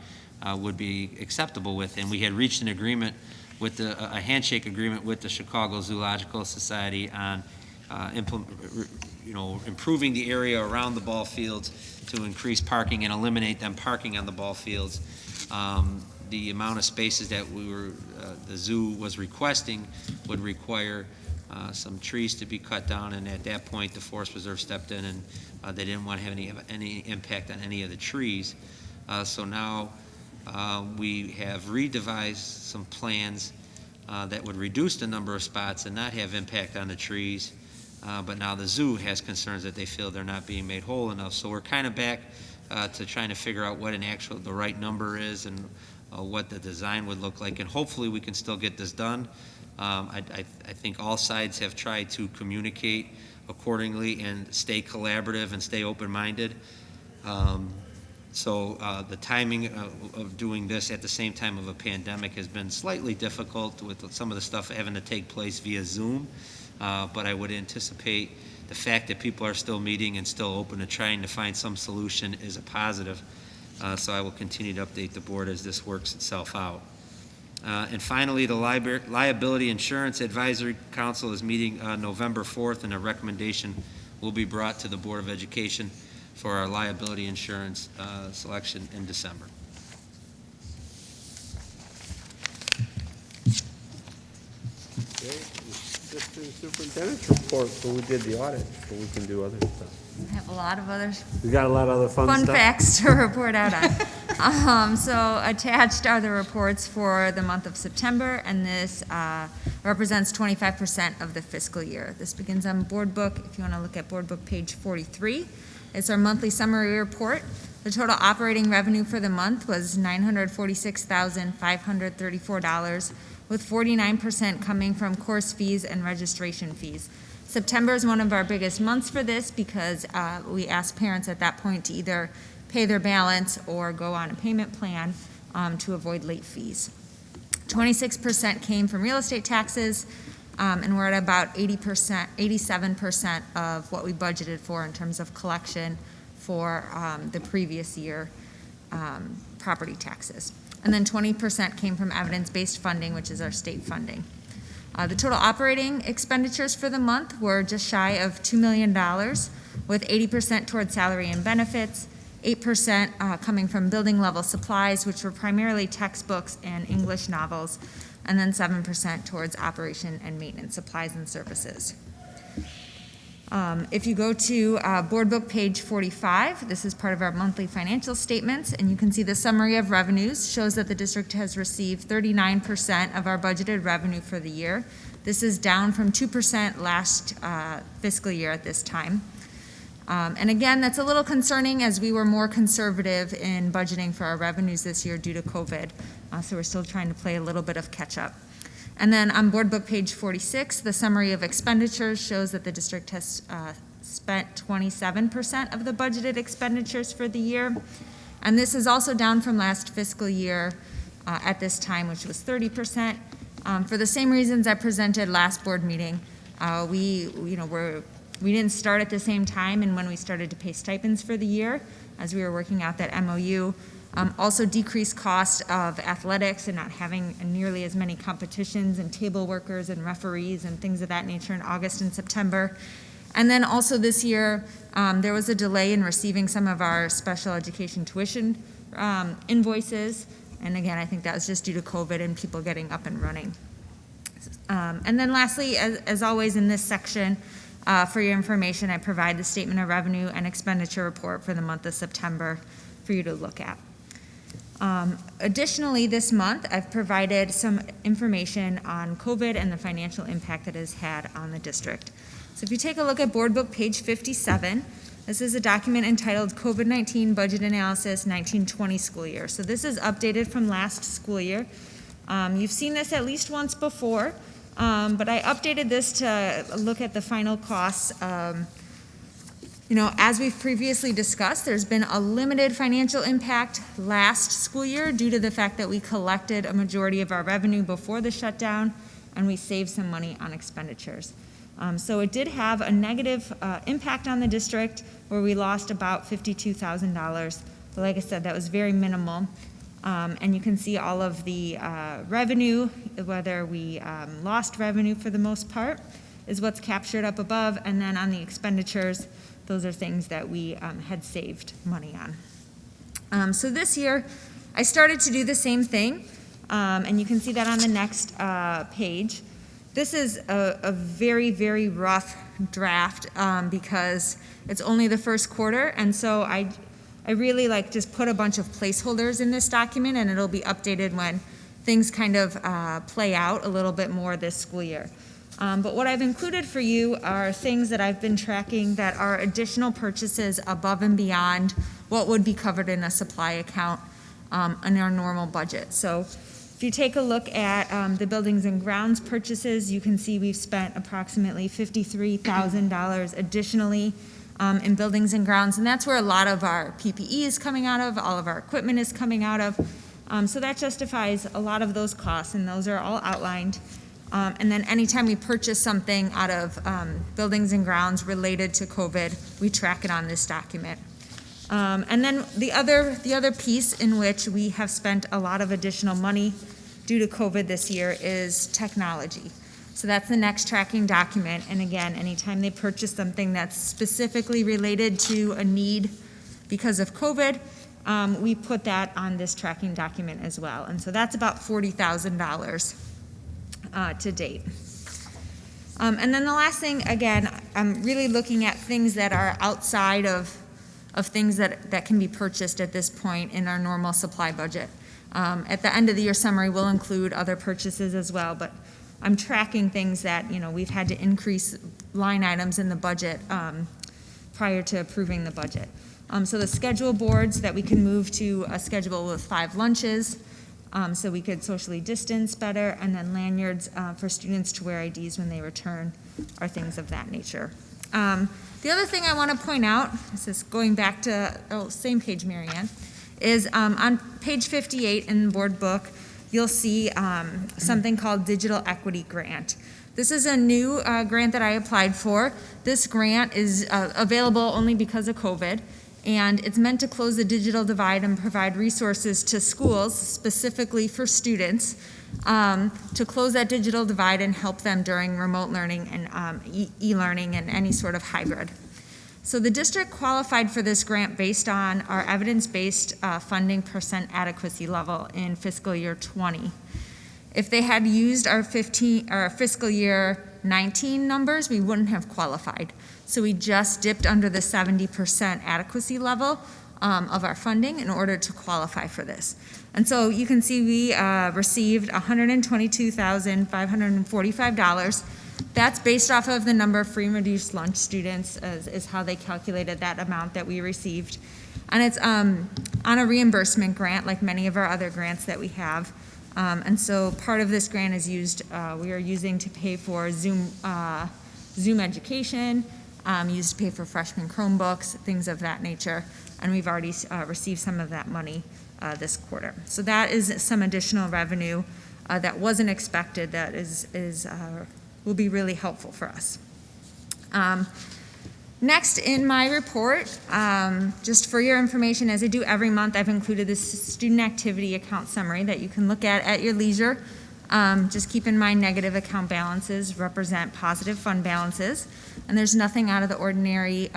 Speaker 6: would be acceptable with. And we had reached an agreement with a handshake agreement with the Chicago Zoological Society on improving the area around the ball fields to increase parking and eliminate them parking on the ball fields. The amount of spaces that the zoo was requesting would require some trees to be cut down, and at that point the Forest Reserve stepped in and they didn't want to have any impact on any of the trees. So now we have redevised some plans that would reduce the number of spots and not have impact on the trees. But now the zoo has concerns that they feel they're not being made whole enough. So we're kind of back to trying to figure out what the right number is and what the design would look like. And hopefully we can still get this done. I think all sides have tried to communicate accordingly and stay collaborative and stay open-minded. So the timing of doing this at the same time of a pandemic has been slightly difficult with some of the stuff having to take place via Zoom. But I would anticipate the fact that people are still meeting and still open to trying to find some solution is a positive. So I will continue to update the board as this works itself out. And finally, the Liability Insurance Advisory Council is meeting November 4th, and a recommendation will be brought to the Board of Education for our liability insurance selection in December.
Speaker 1: Okay, just the superintendent's report, so we did the audit, so we can do other stuff.
Speaker 13: I have a lot of others.
Speaker 1: We got a lot of other fun stuff.
Speaker 13: Facts to report out on. So attached are the reports for the month of September, and this represents 25% of the fiscal year. This begins on Board Book. If you want to look at Board Book page 43, it's our monthly summary report. The total operating revenue for the month was $946,534, with 49% coming from course fees and registration fees. September is one of our biggest months for this because we ask parents at that point to either pay their balance or go on a payment plan to avoid late fees. 26% came from real estate taxes, and we're at about 87% of what we budgeted for in terms of collection for the previous year property taxes. And then 20% came from evidence-based funding, which is our state funding. The total operating expenditures for the month were just shy of $2 million, with 80% towards salary and benefits, 8% coming from building level supplies, which were primarily textbooks and English novels, and then 7% towards operation and maintenance supplies and services. If you go to Board Book page 45, this is part of our monthly financial statements, and you can see the summary of revenues shows that the district has received 39% of our budgeted revenue for the year. This is down from 2% last fiscal year at this time. And again, that's a little concerning as we were more conservative in budgeting for our revenues this year due to COVID. So we're still trying to play a little bit of catch up. And then on Board Book page 46, the summary of expenditures shows that the district has spent 27% of the budgeted expenditures for the year. And this is also down from last fiscal year at this time, which was 30%. For the same reasons I presented last board meeting, we didn't start at the same time, and when we started to pay stipends for the year, as we were working out that MOU, also decreased cost of athletics and not having nearly as many competitions and table workers and referees and things of that nature in August and September. And then also this year, there was a delay in receiving some of our special education tuition invoices. And again, I think that was just due to COVID and people getting up and running. And then lastly, as always in this section, for your information, I provide the statement of revenue and expenditure report for the month of September for you to look at. Additionally, this month, I've provided some information on COVID and the financial impact that it has had on the district. So if you take a look at Board Book page 57, this is a document entitled COVID-19 Budget Analysis 1920 School Year. So this is updated from last school year. You've seen this at least once before, but I updated this to look at the final costs. As we've previously discussed, there's been a limited financial impact last school year due to the fact that we collected a majority of our revenue before the shutdown and we saved some money on expenditures. So it did have a negative impact on the district where we lost about $52,000. But like I said, that was very minimal. And you can see all of the revenue, whether we lost revenue for the most part, is what's captured up above. And then on the expenditures, those are things that we had saved money on. So this year, I started to do the same thing. And you can see that on the next page. This is a very, very rough draft because it's only the first quarter, and so I really just put a bunch of placeholders in this document, and it'll be updated when things kind of play out a little bit more this school year. But what I've included for you are things that I've been tracking that are additional purchases above and beyond what would be covered in a supply account in our normal budget. So if you take a look at the buildings and grounds purchases, you can see we've spent approximately $53,000 additionally in buildings and grounds, and that's where a lot of our PPE is coming out of, all of our equipment is coming out of. So that justifies a lot of those costs, and those are all outlined. And then anytime we purchase something out of buildings and grounds related to COVID, we track it on this document. And then the other piece in which we have spent a lot of additional money due to COVID this year is technology. So that's the next tracking document. And again, anytime they purchase something that's specifically related to a need because of COVID, we put that on this tracking document as well. And so that's about $40,000 to date. And then the last thing, again, I'm really looking at things that are outside of things that can be purchased at this point in our normal supply budget. At the end of the year summary, we'll include other purchases as well, but I'm tracking things that, we've had to increase line items in the budget prior to approving the budget. So the schedule boards that we can move to a schedule with 5 lunches, so we could socially distance better, and then lanyards for students to wear IDs when they return are things of that nature. The other thing I want to point out, this is going back to, same page, Mary Ann, is on page 58 in the board book, you'll see something called Digital Equity Grant. This is a new grant that I applied for. This grant is available only because of COVID, and it's meant to close the digital divide and provide resources to schools, specifically for students, to close that digital divide and help them during remote learning and e-learning and any sort of hybrid. So the district qualified for this grant based on our evidence-based funding percent adequacy level in fiscal year 20. If they had used our fiscal year 19 numbers, we wouldn't have qualified. So we just dipped under the 70% adequacy level of our funding in order to qualify for this. And so you can see we received $122,545. That's based off of the number of free and reduced lunch students is how they calculated that amount that we received. And it's on a reimbursement grant like many of our other grants that we have. And so part of this grant is used, we are using to pay for Zoom education, used to pay for freshman Chromebooks, things of that nature, and we've already received some of that money this quarter. So that is some additional revenue that wasn't expected that will be really helpful for us. Next in my report, just for your information, as I do every month, I've included this student activity account summary that you can look at your leisure. Just keep in mind negative account balances represent positive fund balances, and there's nothing out of the ordinary.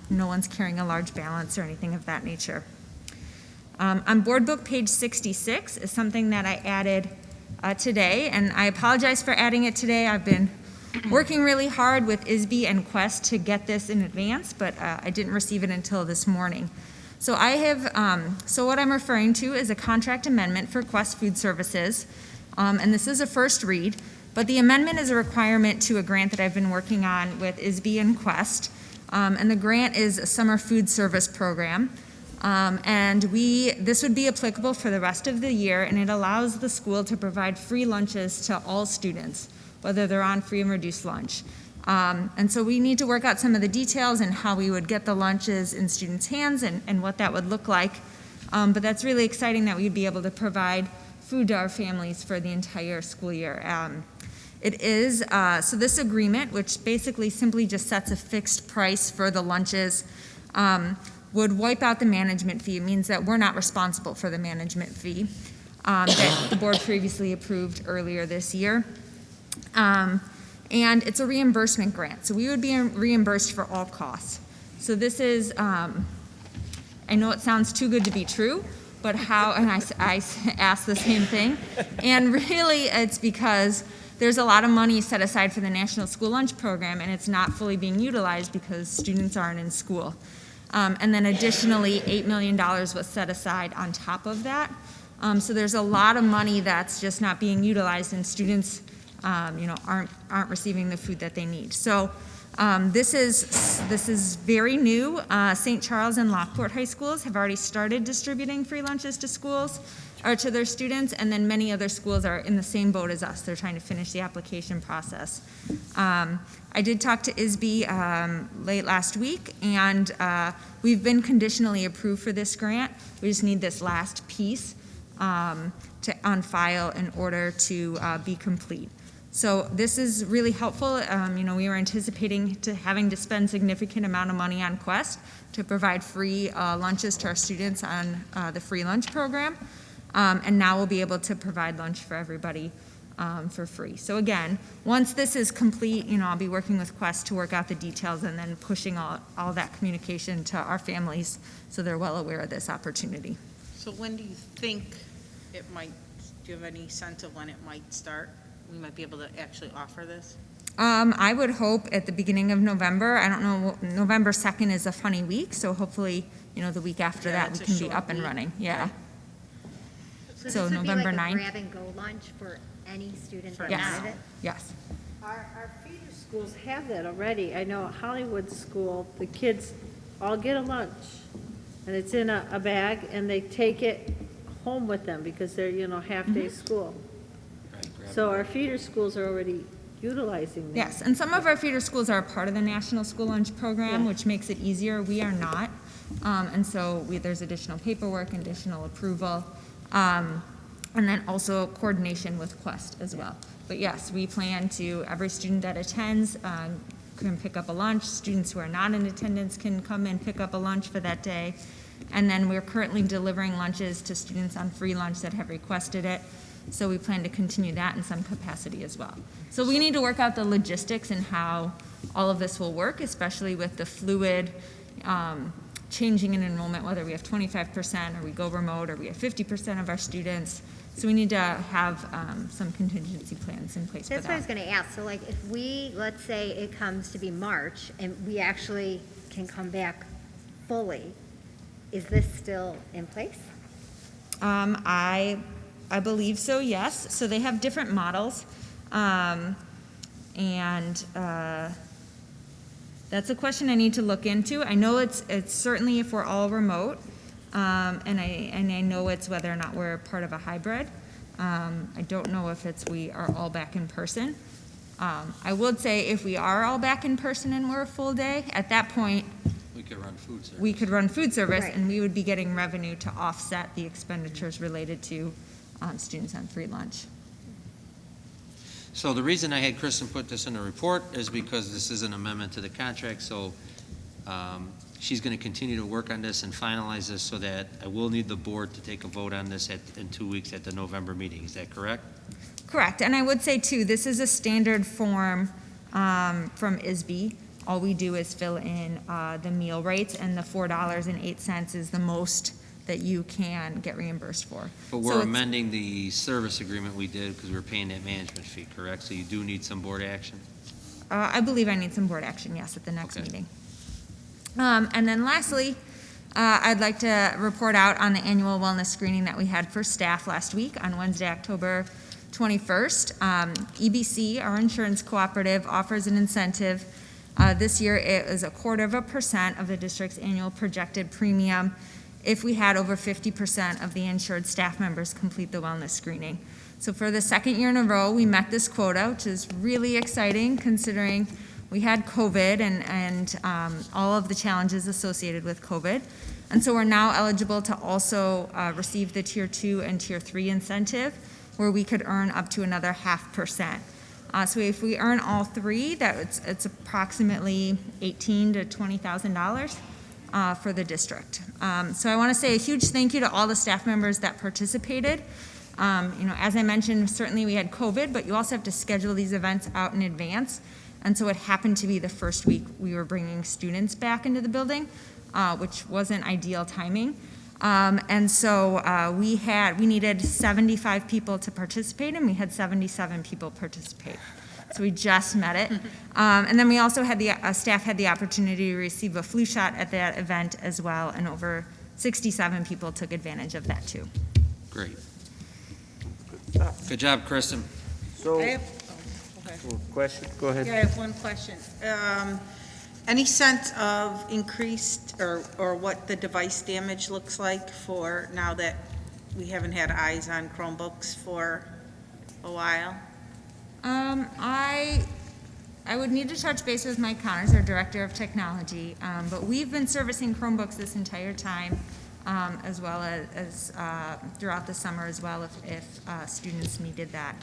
Speaker 13: No one's carrying a large balance or anything of that nature. On board book page 66 is something that I added today, and I apologize for adding it today. I've been working really hard with IASB and Quest to get this in advance, but I didn't receive it until this morning. So I have, so what I'm referring to is a contract amendment for Quest Food Services, and this is a first read, but the amendment is a requirement to a grant that I've been working on with IASB and Quest, and the grant is a summer food service program. And this would be applicable for the rest of the year, and it allows the school to provide free lunches to all students, whether they're on free and reduced lunch. And so we need to work out some of the details and how we would get the lunches in students' hands and what that would look like. But that's really exciting that we'd be able to provide food to our families for the entire school year. It is, so this agreement, which basically simply just sets a fixed price for the lunches, would wipe out the management fee. It means that we're not responsible for the management fee that the board previously approved earlier this year. And it's a reimbursement grant, so we would be reimbursed for all costs. So this is, I know it sounds too good to be true, but how, and I asked the same thing, and really it's because there's a lot of money set aside for the National School Lunch Program, and it's not fully being utilized because students aren't in school. And then additionally, $8 million was set aside on top of that. So there's a lot of money that's just not being utilized, and students aren't receiving the food that they need. So this is very new. St. Charles and Lockport High Schools have already started distributing free lunches to schools or to their students, and then many other schools are in the same boat as us. They're trying to finish the application process. I did talk to IASB late last week, and we've been conditionally approved for this grant. We just need this last piece on file in order to be complete. So this is really helpful. We were anticipating having to spend significant amount of money on Quest to provide free lunches to our students on the free lunch program. And now we'll be able to provide lunch for everybody for free. So again, once this is complete, I'll be working with Quest to work out the details and then pushing all that communication to our families so they're well aware of this opportunity.
Speaker 3: So when do you think it might, do you have any sense of when it might start? We might be able to actually offer this?
Speaker 13: I would hope at the beginning of November. I don't know, November 2nd is a funny week, so hopefully, the week after that we can be up and running. Yeah.
Speaker 3: Right.
Speaker 13: So
Speaker 9: this would
Speaker 13: November
Speaker 9: be like
Speaker 13: 9th.
Speaker 9: a grab-and-go lunch for any student that
Speaker 13: Yes.
Speaker 9: wanted it?
Speaker 13: Yes.
Speaker 10: Our feeder schools have that already. I know at Hollywood School, the kids all get a lunch, and it's in a bag, and they take it home with them because they're, half-day school. So our feeder schools are already utilizing that.
Speaker 13: Yes, and some of our feeder schools are a part of the National School Lunch Program,
Speaker 10: Yeah.
Speaker 13: which makes it easier. We are not. And so there's additional paperwork, additional approval, and then also coordination with Quest as well. But yes, we plan to, every student that attends can pick up a lunch. Students who are not in attendance can come and pick up a lunch for that day. And then we're currently delivering lunches to students on free lunch that have requested it. So we plan to continue that in some capacity as well. So we need to work out the logistics and how all of this will work, especially with the fluid changing in enrollment, whether we have 25% or we go remote or we have 50% of our students. So we need to have some contingency plans in place for that.
Speaker 9: That's what I was gonna ask. So like if let's say it comes to be March and we actually can come back fully, is this still in place?
Speaker 13: I believe so, yes. So they have different models. That's a question I need to look into. I know it's certainly if we're all remote, and I know it's whether or not we're part of a hybrid. I don't know if we are all back in person. I would say if we are all back in person and we're a full day, at that point,
Speaker 6: We could run food service.
Speaker 13: we could run food service
Speaker 9: Right.
Speaker 13: and we would be getting revenue to offset the expenditures related to students on free lunch.
Speaker 6: So the reason I had Kristen put this in the report is because this is an amendment to the contract, so she's going to continue to work on this and finalize this so that I will need the board to take a vote on this in 2 weeks at the November meeting. Is that correct?
Speaker 13: Correct, and I would say too, this is a standard form from ISB. All we do is fill in the meal rates, and the $4.08 is the most that you can get reimbursed for.
Speaker 6: But
Speaker 13: So
Speaker 6: we're
Speaker 13: it's-
Speaker 6: amending the service agreement we did because we were paying that management fee, correct? So you do need some board action?
Speaker 13: I believe I need some board action, yes, at the next
Speaker 6: Okay.
Speaker 13: meeting. And then lastly, I'd like to report out on the annual wellness screening that we had for staff last week on Wednesday, October 21st. EBC, our insurance cooperative, offers an incentive. This year, it was 0.25% of the district's annual projected premium if we had over 50% of the insured staff members complete the wellness screening. So for the second year in a row, we met this quota, which is really exciting considering we had COVID and all of the challenges associated with COVID. And so we're now eligible to also receive the Tier 2 and Tier 3 incentive, where we could earn up to another 0.5%. So if we earn all three, it's approximately $18,000 to $20,000 for the district. So I want to say a huge thank you to all the staff members that participated. As I mentioned, certainly we had COVID, but you also have to schedule these events out in advance. And so it happened to be the first week we were bringing students back into the building, which wasn't ideal timing. And so we needed 75 people to participate, and we had 77 people participate. So we just met it. And then we also had staff had the opportunity to receive a flu shot at that event as well, and over 67 people took advantage of that too.
Speaker 6: Great. Good job, Kristen.
Speaker 1: So,
Speaker 3: I have,
Speaker 1: question, go ahead.
Speaker 3: yeah, I have one question. Any sense of increased or what the device damage looks like for now that we haven't had eyes on Chromebooks for a while?
Speaker 13: I would need to touch base with Mike Connors, our Director of Technology, but we've been servicing Chromebooks this entire time, as well as throughout the summer as well if students needed that.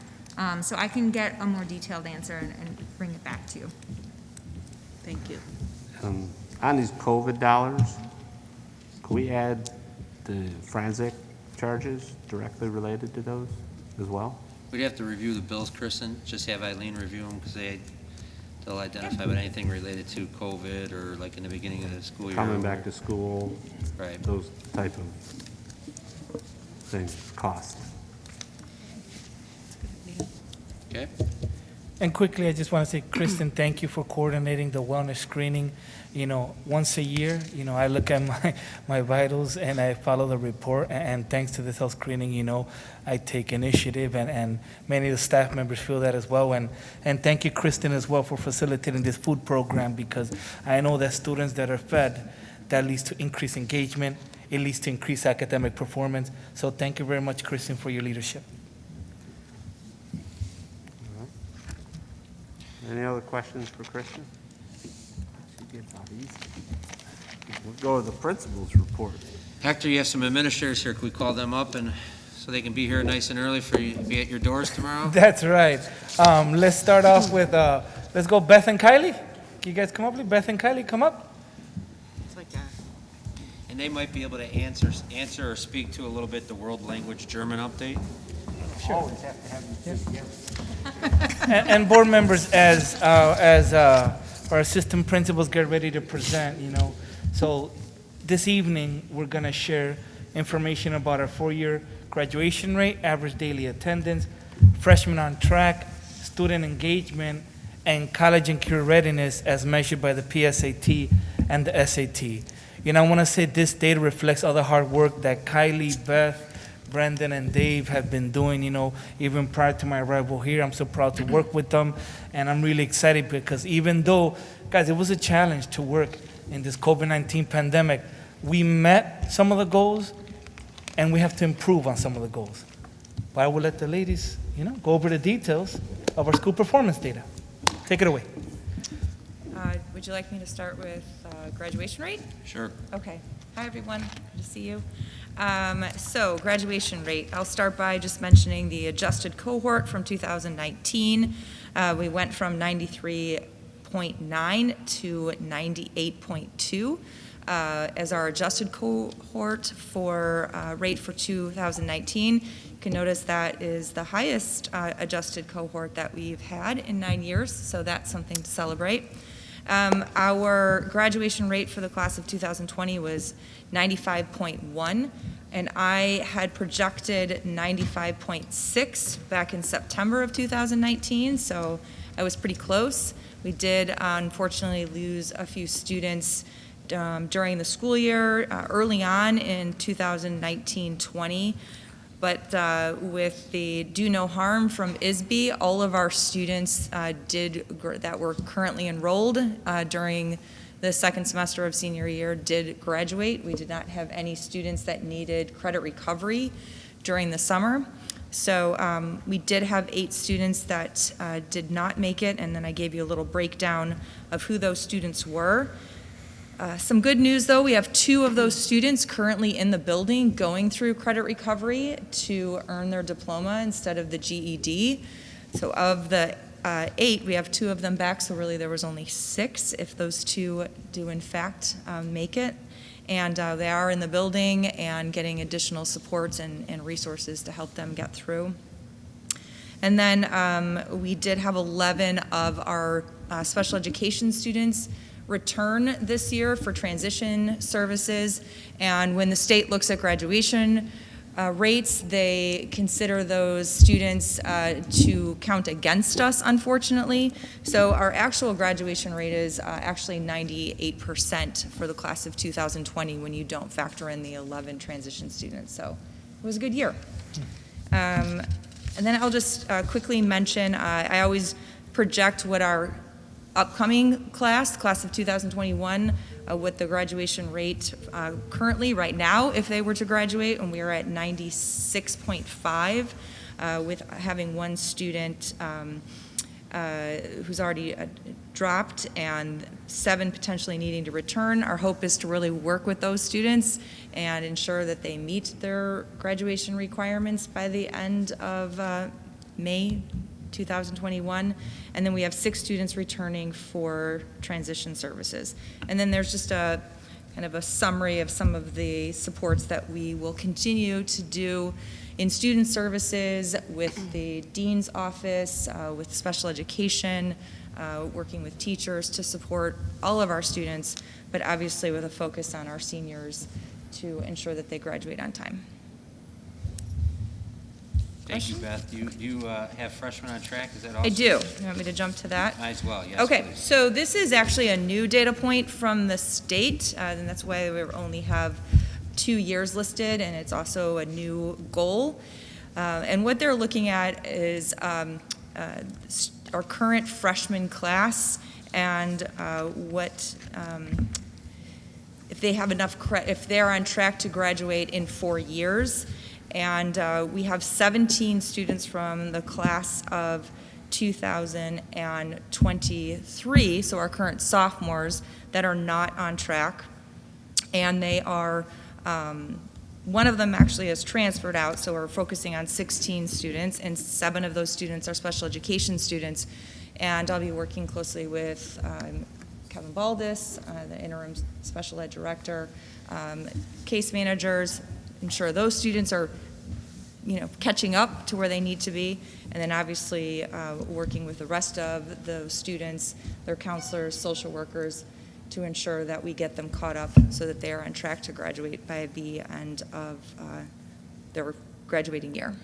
Speaker 13: So I can get a more detailed answer and bring it back to you.
Speaker 3: Thank you.
Speaker 1: On these COVID dollars, can we add the forensic charges directly related to those as well?
Speaker 6: We'd have to review the bills, Kristen, just have Eileen review them because they'll identify with anything related to COVID or like in the beginning of the school year.
Speaker 1: Coming back to school,
Speaker 6: Right.
Speaker 1: those type of things, cost.
Speaker 6: Okay?
Speaker 2: And quickly, I just want to say, Kristen, thank you for coordinating the wellness screening. Once a year, I look at my vitals and I follow the report. And thanks to this health screening, I take initiative, and many of the staff members feel that as well. And thank you, Kristen, as well for facilitating this food program, because I know that students that are fed, that leads to increased engagement. It leads to increased academic performance. So thank you very much, Kristen, for your leadership.
Speaker 1: Any other questions for Kristen? She gets out easy. We'll go to the principal's report.
Speaker 6: Hector, you have some administrators here. Can we call them up and so they can be here nice and early for you to be at your doors tomorrow?
Speaker 2: That's right. Let's start off with, let's go Beth and Kylie. Can you guys come up, please? Beth and Kylie, come up.
Speaker 3: It's like
Speaker 6: And they might be able to answer or speak to a little bit the world language German update.
Speaker 1: Always have to have them sit together.
Speaker 2: And board members, as our assistant principals get ready to present, So this evening, we're going to share information about our 4-year graduation rate, average daily attendance, freshmen on track, student engagement, and college and career readiness as measured by the PSAT and the SAT. I want to say this data reflects all the hard work that Kylie, Beth, Brendan, and Dave have been doing, even prior to my arrival here. I'm so proud to work with them, and I'm really excited because even though, guys, it was a challenge to work in this COVID-19 pandemic, we met some of the goals, and we have to improve on some of the goals. But I will let the ladies, go over the details of our school performance data. Take it away.
Speaker 15: Would you like me to start with graduation rate?
Speaker 6: Sure.
Speaker 15: Okay. Hi, everyone. Good to see you. So graduation rate, I'll start by just mentioning the adjusted cohort from 2019. We went from 93.9 to 98.2 as our adjusted cohort for rate for 2019. You can notice that is the highest adjusted cohort that we've had in 9 years, so that's something to celebrate. Our graduation rate for the class of 2020 was 95.1, and I had projected 95.6 back in September of 2019, so I was pretty close. We did unfortunately lose a few students during the school year early on in 2019-20. But with the do no harm from IASB, all of our students that were currently enrolled during the second semester of senior year did graduate. We did not have any students that needed credit recovery during the summer. So we did have 8 students that did not make it, and then I gave you a little breakdown of who those students were. Some good news, though, we have 2 of those students currently in the building going through credit recovery to earn their diploma instead of the GED. So of the 8, we have 2 of them back, so really there was only 6 if those 2 do in fact make it. And they are in the building and getting additional supports and resources to help them get through. And then we did have 11 of our special education students return this year for transition services, and when the state looks at graduation rates, they consider those students to count against us, unfortunately. So our actual graduation rate is actually 98% for the class of 2020 when you don't factor in the 11 transition students, so it was a good year. And then I'll just quickly mention, I always project what our upcoming class of 2021, what the graduation rate currently right now, if they were to graduate, and we are at 96.5, with having 1 student who's already dropped and 7 potentially needing to return. Our hope is to really work with those students and ensure that they meet their graduation requirements by the end of May 2021, and then we have 6 students returning for transition services. And then there's just a kind of a summary of some of the supports that we will continue to do in student services with the dean's office, with special education, working with teachers to support all of our students, but obviously with a focus on our seniors to ensure that they graduate on time.
Speaker 6: Thank you, Beth. Do you have freshmen on track? Is that also?
Speaker 15: I do. You want me to jump to that?
Speaker 6: Might as well, yes,
Speaker 15: Okay,
Speaker 6: please.
Speaker 15: so this is actually a new data point from the state, and that's why we only have 2 years listed, and it's also a new goal. And what they're looking at is our current freshman class and what if they have enough if they're on track to graduate in 4 years. And we have 17 students from the class of 2023, so our current sophomores, that are not on track. And they are, one of them actually has transferred out, so we're focusing on 16 students, and 7 of those students are special education students. And I'll be working closely with Kevin Baldus, the interim special ed director, case managers, ensure those students are, catching up to where they need to be, and then obviously working with the rest of the students, their counselors, social workers, to ensure that we get them caught up so that they are on track to graduate by the end of their graduating year.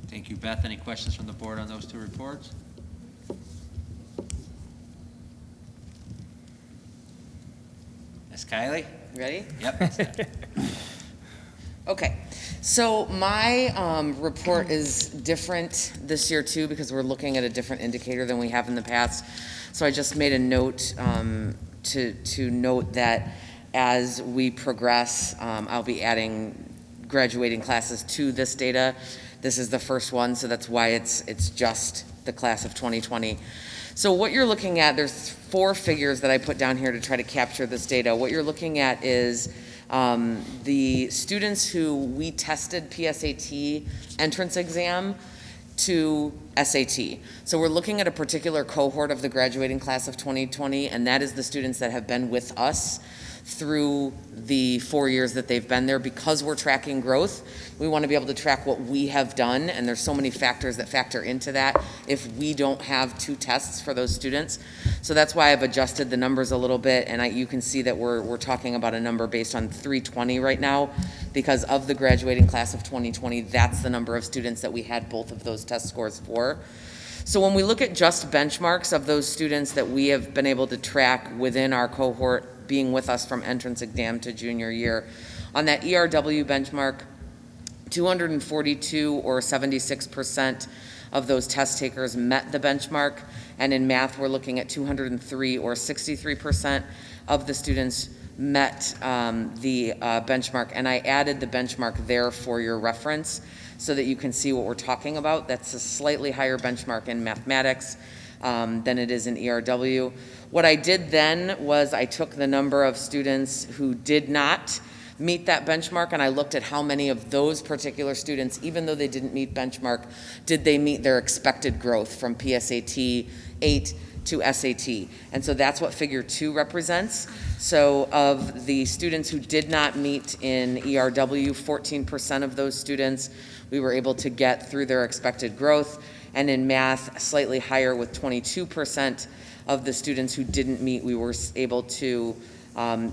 Speaker 6: Thank you, Beth. Any questions from the board on those 2 reports? Ms. Kiley?
Speaker 16: Ready?
Speaker 6: Yep.
Speaker 16: Okay, so my report is different this year too because we're looking at a different indicator than we have in the past. So I just made a note to note that as we progress, I'll be adding graduating classes to this data. This is the first one, so that's why it's just the class of 2020. So what you're looking at, there's 4 figures that I put down here to try to capture this data. What you're looking at is the students who we tested PSAT entrance exam to SAT. So we're looking at a particular cohort of the graduating class of 2020, and that is the students that have been with us through the 4 years that they've been there. Because we're tracking growth, we want to be able to track what we have done, and there's so many factors that factor into that if we don't have 2 tests for those students. So that's why I've adjusted the numbers a little bit, and you can see that we're talking about a number based on 320 right now, because of the graduating class of 2020, that's the number of students that we had both of those test scores for. So when we look at just benchmarks of those students that we have been able to track within our cohort being with us from entrance exam to junior year, on that ERW benchmark, 242 or 76% of those test takers met the benchmark, and in math we're looking at 203 or 63% of the students met the benchmark, and I added the benchmark there for your reference so that you can see what we're talking about. That's a slightly higher benchmark in mathematics than it is in ERW. What I did then was I took the number of students who did not meet that benchmark, and I looked at how many of those particular students, even though they didn't meet benchmark, did they meet their expected growth from PSAT 8 to SAT. And so that's what figure 2 represents. So of the students who did not meet in ERW, 14% of those students we were able to get through their expected growth, and in math, slightly higher with 22% of the students who didn't meet, we were able to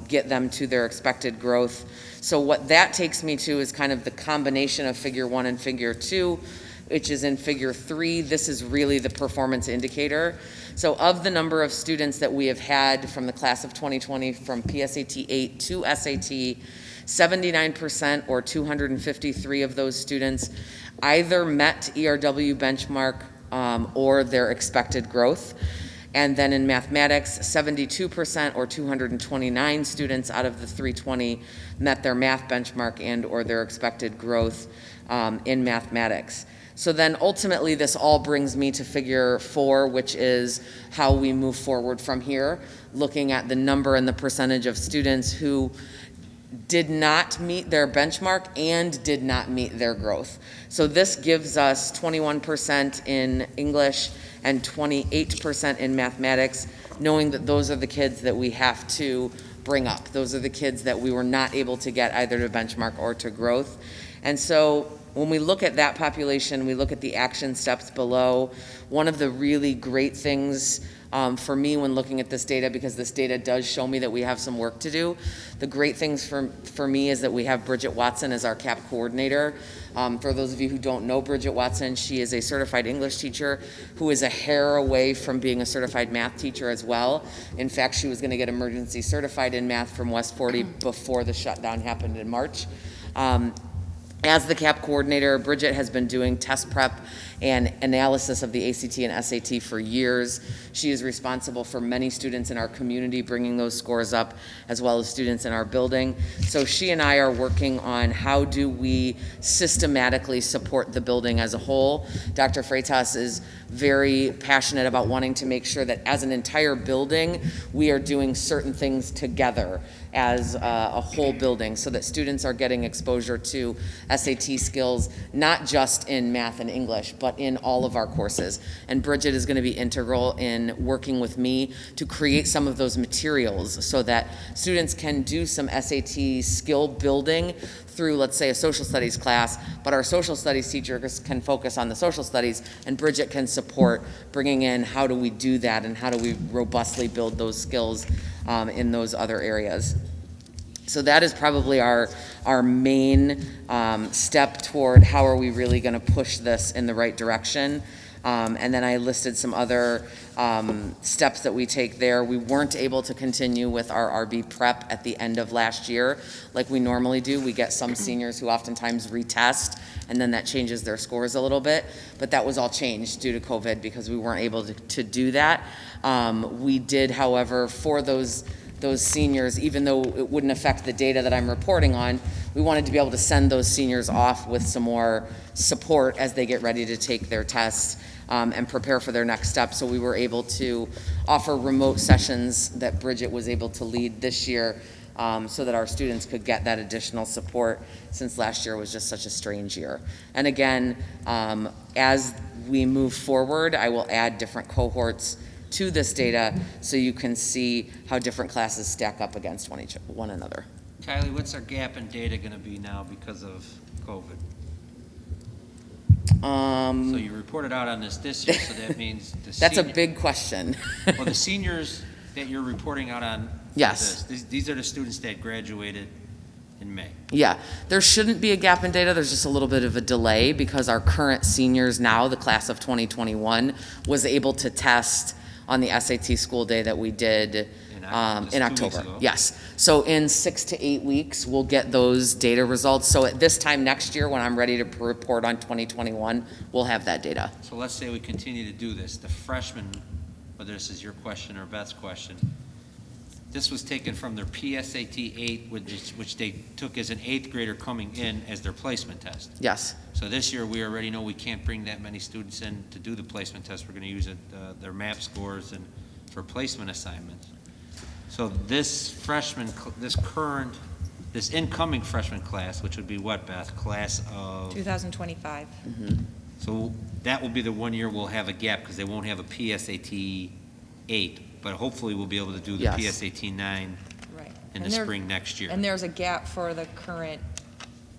Speaker 16: get them to their expected growth. So what that takes me to is kind of the combination of figure 1 and figure 2, which is in figure 3. This is really the performance indicator. So of the number of students that we have had from the class of 2020 from PSAT 8 to SAT, 79% or 253 of those students either met ERW benchmark or their expected growth. And then in mathematics, 72% or 229 students out of the 320 met their math benchmark and or their expected growth in mathematics. So then ultimately this all brings me to figure 4, which is how we move forward from here, looking at the number and the percentage of students who did not meet their benchmark and did not meet their growth. So this gives us 21% in English and 28% in mathematics, knowing that those are the kids that we have to bring up. Those are the kids that we were not able to get either to benchmark or to growth. And so when we look at that population, we look at the action steps below. One of the really great things for me when looking at this data, because this data does show me that we have some work to do, the great things for me is that we have Bridget Watson as our CAP coordinator. For those of you who don't know Bridget Watson, she is a certified English teacher who is a hair away from being a certified math teacher as well. In fact, she was going to get emergency certified in math from West 40 before the shutdown happened in March. As the CAP coordinator, Bridget has been doing test prep and analysis of the ACT and SAT for years. She is responsible for many students in our community bringing those scores up, as well as students in our building. So she and I are working on how do we systematically support the building as a whole. Dr. Freitas is very passionate about wanting to make sure that as an entire building, we are doing certain things together as a whole building so that students are getting exposure to SAT skills, not just in math and English, but in all of our courses. And Bridget is going to be integral in working with me to create some of those materials so that students can do some SAT skill building through, let's say, a social studies class, but our social studies teachers can focus on the social studies, and Bridget can support bringing in how do we do that and how do we robustly build those skills in those other areas. So that is probably our main step toward how are we really going to push this in the right direction. And then I listed some other steps that we take there. We weren't able to continue with our RB prep at the end of last year like we normally do. We get some seniors who oftentimes retest, and then that changes their scores a little bit. But that was all changed due to COVID because we weren't able to do that. We did, however, for those seniors, even though it wouldn't affect the data that I'm reporting on, we wanted to be able to send those seniors off with some more support as they get ready to take their tests and prepare for their next step. So we were able to offer remote sessions that Bridget was able to lead this year, so that our students could get that additional support, since last year was just such a strange year. And again, as we move forward, I will add different cohorts to this data so you can see how different classes stack up against one another.
Speaker 6: Kylie, what's our gap in data going to be now because of COVID? So you reported out on this year, so that means
Speaker 16: that's a big question.
Speaker 6: Well, the seniors that you're reporting out on,
Speaker 16: yes,
Speaker 6: these are the students that graduated in May.
Speaker 16: Yeah, there shouldn't be a gap in data. There's just a little bit of a delay because our current seniors now, the class of 2021, was able to test on the SAT school day that we did in October. Yes. So in 6 to 8 weeks, we'll get those data results. So at this time next year, when I'm ready to report on 2021, we'll have that data.
Speaker 6: So let's say we continue to do this. The freshmen, whether this is your question or Beth's question, this was taken from their PSAT 8, which they took as an 8th grader coming in as their placement test.
Speaker 16: Yes.
Speaker 6: So this year, we already know we can't bring that many students in to do the placement test. We're going to use their MAP scores and for placement assignments. So this incoming freshman class, which would be what, Beth? Class of
Speaker 15: 2025.
Speaker 16: Mm-hmm.
Speaker 6: So that will be the 1 year we'll have a gap because they won't have a PSAT 8. But hopefully we'll be able to do the PSAT 9
Speaker 15: right.
Speaker 6: in the spring next year.
Speaker 15: And there's a gap for the current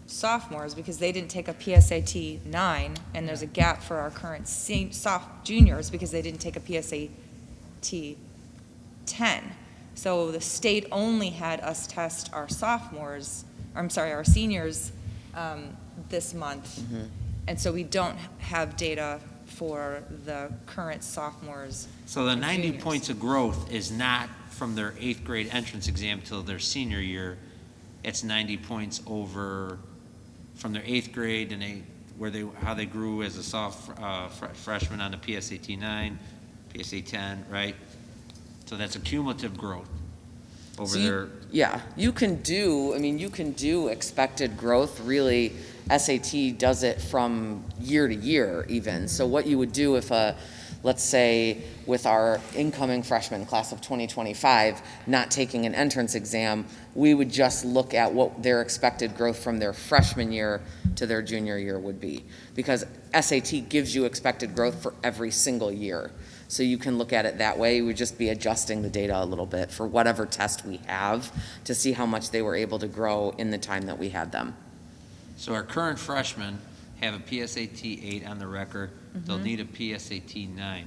Speaker 15: sophomores because they didn't take a PSAT 9, and there's a gap for our current juniors because they didn't take a PSAT 10. So the state only had us test our our seniors this month.
Speaker 16: Mm-hmm.
Speaker 15: And so we don't have data for the current sophomores.
Speaker 6: So the 90 points of growth is not from their 8th grade entrance exam till their senior year. It's 90 points over from their 8th grade and how they grew as a freshman on the PSAT 9, PSAT 10, right? So that's a cumulative growth over there.
Speaker 16: Yeah, you can do expected growth. Really, SAT does it from year to year even. So what you would do if let's say with our incoming freshman class of 2025 not taking an entrance exam, we would just look at what their expected growth from their freshman year to their junior year would be. Because SAT gives you expected growth for every single year. So you can look at it that way. We would just be adjusting the data a little bit for whatever test we have to see how much they were able to grow in the time that we had them.
Speaker 6: So our current freshmen have a PSAT 8 on the record.
Speaker 15: Mm-hmm.
Speaker 6: They'll need a PSAT 9.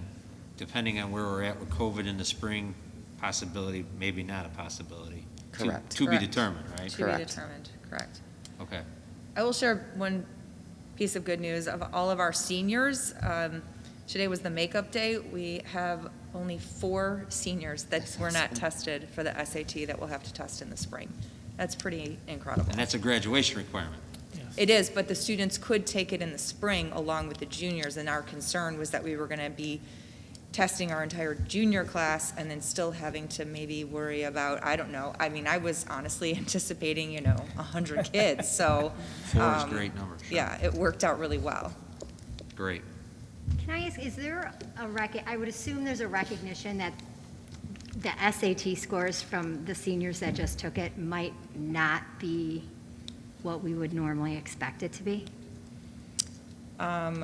Speaker 6: Depending on where we're at with COVID in the spring, possibility, maybe not a possibility.
Speaker 16: Correct.
Speaker 6: To be determined, right?
Speaker 15: To be determined, correct.
Speaker 6: Okay.
Speaker 15: I will share one piece of good news of all of our seniors. Today was the makeup day. We have only 4 seniors that were not tested for the SAT that we'll have to test in the spring. That's pretty incredible.
Speaker 6: And that's a graduation requirement.
Speaker 15: It is, but the students could take it in the spring along with the juniors, and our concern was that we were going to be testing our entire junior class and then still having to maybe worry about, I don't know. I mean, I was honestly anticipating, 100 kids, so.
Speaker 6: 4 is a great number. Sure.
Speaker 15: Yeah, it worked out really well.
Speaker 6: Great.
Speaker 9: Can I ask, is there I would assume there's a recognition that the SAT scores from the seniors that just took it might not be what we would normally expect it to be?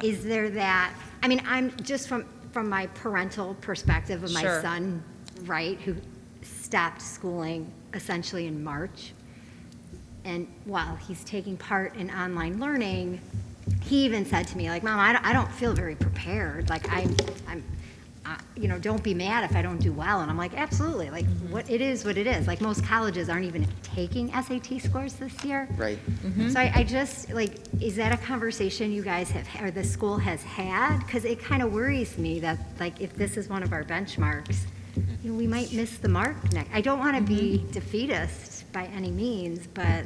Speaker 9: Is there that, I mean, I'm just from my parental perspective of my
Speaker 15: Sure.
Speaker 9: son, right, who stopped schooling essentially in March. And while he's taking part in online learning, he even said to me, like, Mom, I don't feel very prepared. Like, I'm don't be mad if I don't do well. And I'm like, absolutely. Like, what it is. Like, most colleges aren't even taking SAT scores this year.
Speaker 16: Right.
Speaker 9: So I just, like, is that a conversation you guys have, or the school has had? Because it kind of worries me that, like, if this is one of our benchmarks, we might miss the mark next. I don't want to be defeatist by any means, but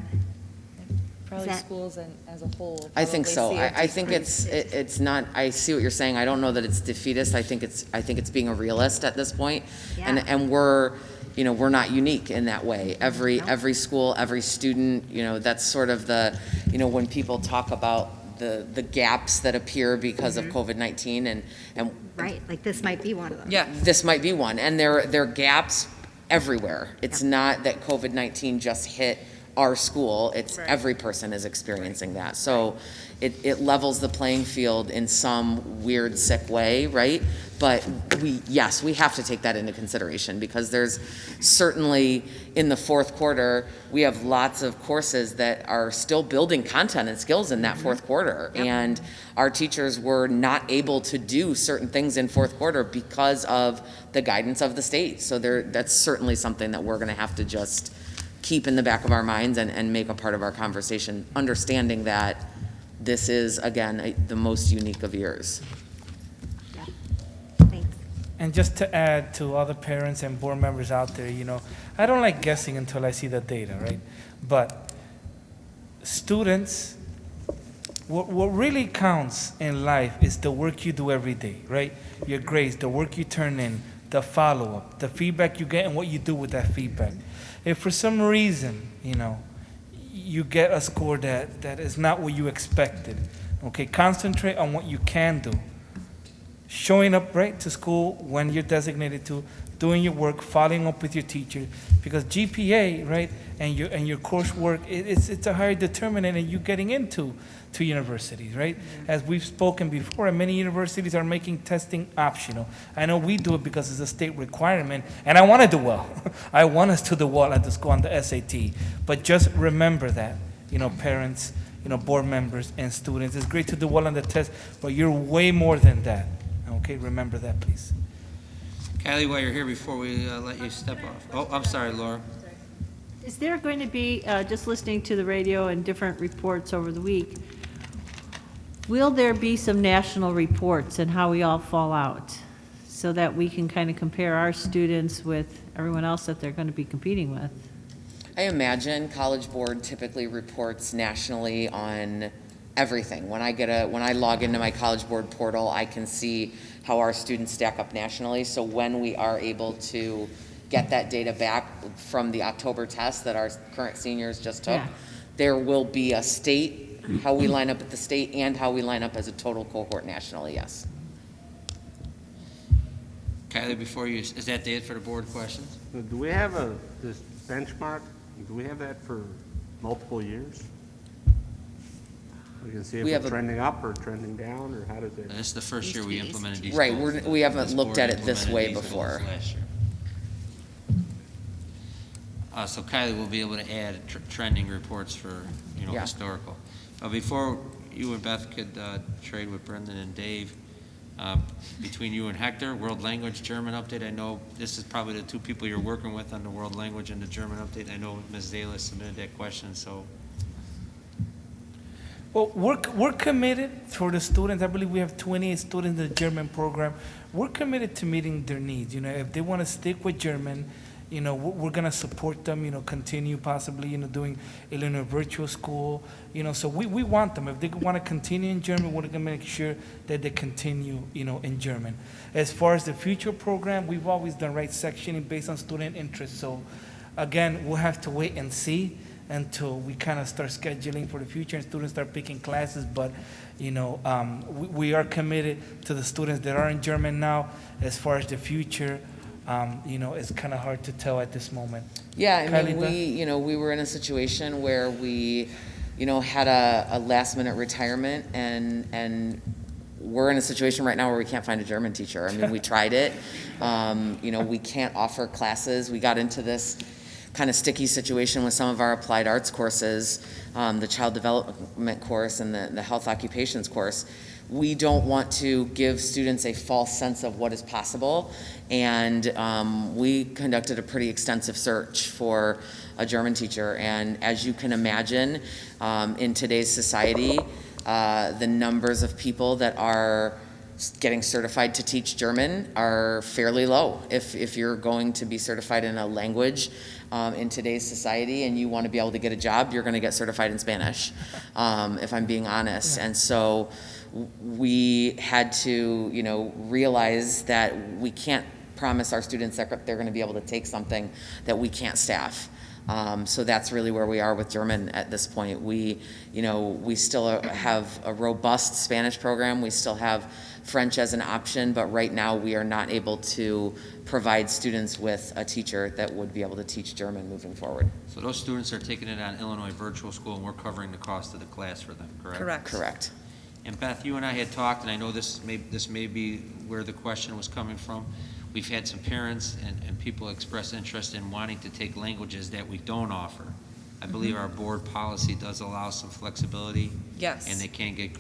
Speaker 15: Probably schools as a whole.
Speaker 16: I think so.
Speaker 15: see a
Speaker 16: I think it's not. I see what you're saying. I don't know that it's defeatist. I think it's being a realist at this point.
Speaker 9: Yeah.
Speaker 16: And we're not unique in that way. Every school, every student. That's sort of the when people talk about the gaps that appear because of COVID-19 and
Speaker 9: Right, like this might be one of them.
Speaker 16: yeah, this might be one. And there are gaps everywhere. It's not that COVID-19 just hit our school, it's every person is experiencing that. So it levels the playing field in some weird, sick way, right? But we have to take that into consideration because there's certainly in the fourth quarter, we have lots of courses that are still building content and skills in that fourth quarter. And our teachers were not able to do certain things in fourth quarter because of the guidance of the state. So that's certainly something that we're gonna have to just keep in the back of our minds and make a part of our conversation, understanding that this is, again, the most unique of years.
Speaker 2: And just to add to all the parents and board members out there, I don't like guessing until I see the data, right? But students, what really counts in life is the work you do every day, right? Your grades, the work you turn in, the follow-up, the feedback you get and what you do with that feedback. If for some reason, you get a score that is not what you expected, okay, concentrate on what you can do. Showing up right to school when you're designated to, doing your work, following up with your teacher, because GPA, right, and your coursework, it's a higher determinant in you getting into universities, right? As we've spoken before, and many universities are making testing optional. I know we do it because it's a state requirement, and I want to do well. I want us to do well at the school on the SAT, but just remember that, parents, board members and students. It's great to do well on the test, but you're way more than that. Okay, remember that, please.
Speaker 6: Kylie, while you're here, before we let you step off. Oh, I'm sorry, Laura.
Speaker 10: Is there going to be, just listening to the radio and different reports over the week, will there be some national reports and how we all fall out so that we can kind of compare our students with everyone else that they're going to be competing with?
Speaker 16: I imagine College Board typically reports nationally on everything. When I log into my College Board portal, I can see how our students stack up nationally. So when we are able to get that data back from the October test that our current seniors just took, there will be a state, how we line up at the state and how we line up as a total cohort nationally, yes.
Speaker 6: Kylie, is that it for the board questions?
Speaker 1: Do we have this benchmark? Do we have that for multiple years? We can see if we're trending up or trending down, or how does it?
Speaker 6: This is the first year we implemented these.
Speaker 16: Right,
Speaker 6: goals.
Speaker 16: we haven't looked at it
Speaker 6: Board
Speaker 16: this way
Speaker 6: implemented these
Speaker 16: before.
Speaker 6: goals last year. So Kylie will be able to add trending reports for, historical. Before you and Beth could trade with Brendan and Dave, between you and Hector, world language, German update. I know this is probably the two people you're working with on the world language and the German update. I know Ms. Zayla submitted that question, so.
Speaker 2: Well, we're committed for the students. I believe we have 28 students in the German program. We're committed to meeting their needs. If they want to stick with German, we're going to support them, continue possibly, doing it in a virtual school, so we want them. If they want to continue in German, we're going to make sure that they continue, in German. As far as the future program, we've always done right sectioning based on student interest. So again, we'll have to wait and see until we kind of start scheduling for the future and students start picking classes. But, we are committed to the students that are in German now. As far as the future, it's kind of hard to tell at this moment.
Speaker 16: Yeah, I mean, we were in a situation where we, had a last minute retirement and we're in a situation right now where we can't find a German teacher. I mean, we tried it. We can't offer classes. We got into this kind of sticky situation with some of our applied arts courses, the child development course and the health occupations course. We don't want to give students a false sense of what is possible, and we conducted a pretty extensive search for a German teacher. And as you can imagine, in today's society, the numbers of people that are getting certified to teach German are fairly low. If you're going to be certified in a language in today's society and you want to be able to get a job, you're going to get certified in Spanish, if I'm being honest. And so we had to, realize that we can't promise our students that they're going to be able to take something that we can't staff. So that's really where we are with German at this point. We still have a robust Spanish program. We still have French as an option, but right now we are not able to provide students with a teacher that would be able to teach German moving forward.
Speaker 6: So those students are taking it on Illinois Virtual School, and we're covering the cost of the class for them, correct?
Speaker 15: Correct.
Speaker 16: Correct.
Speaker 6: And Beth, you and I had talked, and I know this may be where the question was coming from. We've had some parents and people express interest in wanting to take languages that we don't offer. I believe our board policy does allow some flexibility.
Speaker 15: Yes.
Speaker 6: And they can get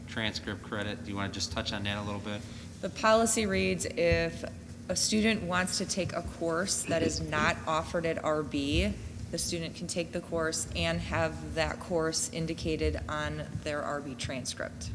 Speaker 6: transcript credit. Do you want to just touch on that a little bit?
Speaker 15: The policy reads, if a student wants to take a course that is not offered at RB, the student can take the course and have that course indicated on their RB transcript.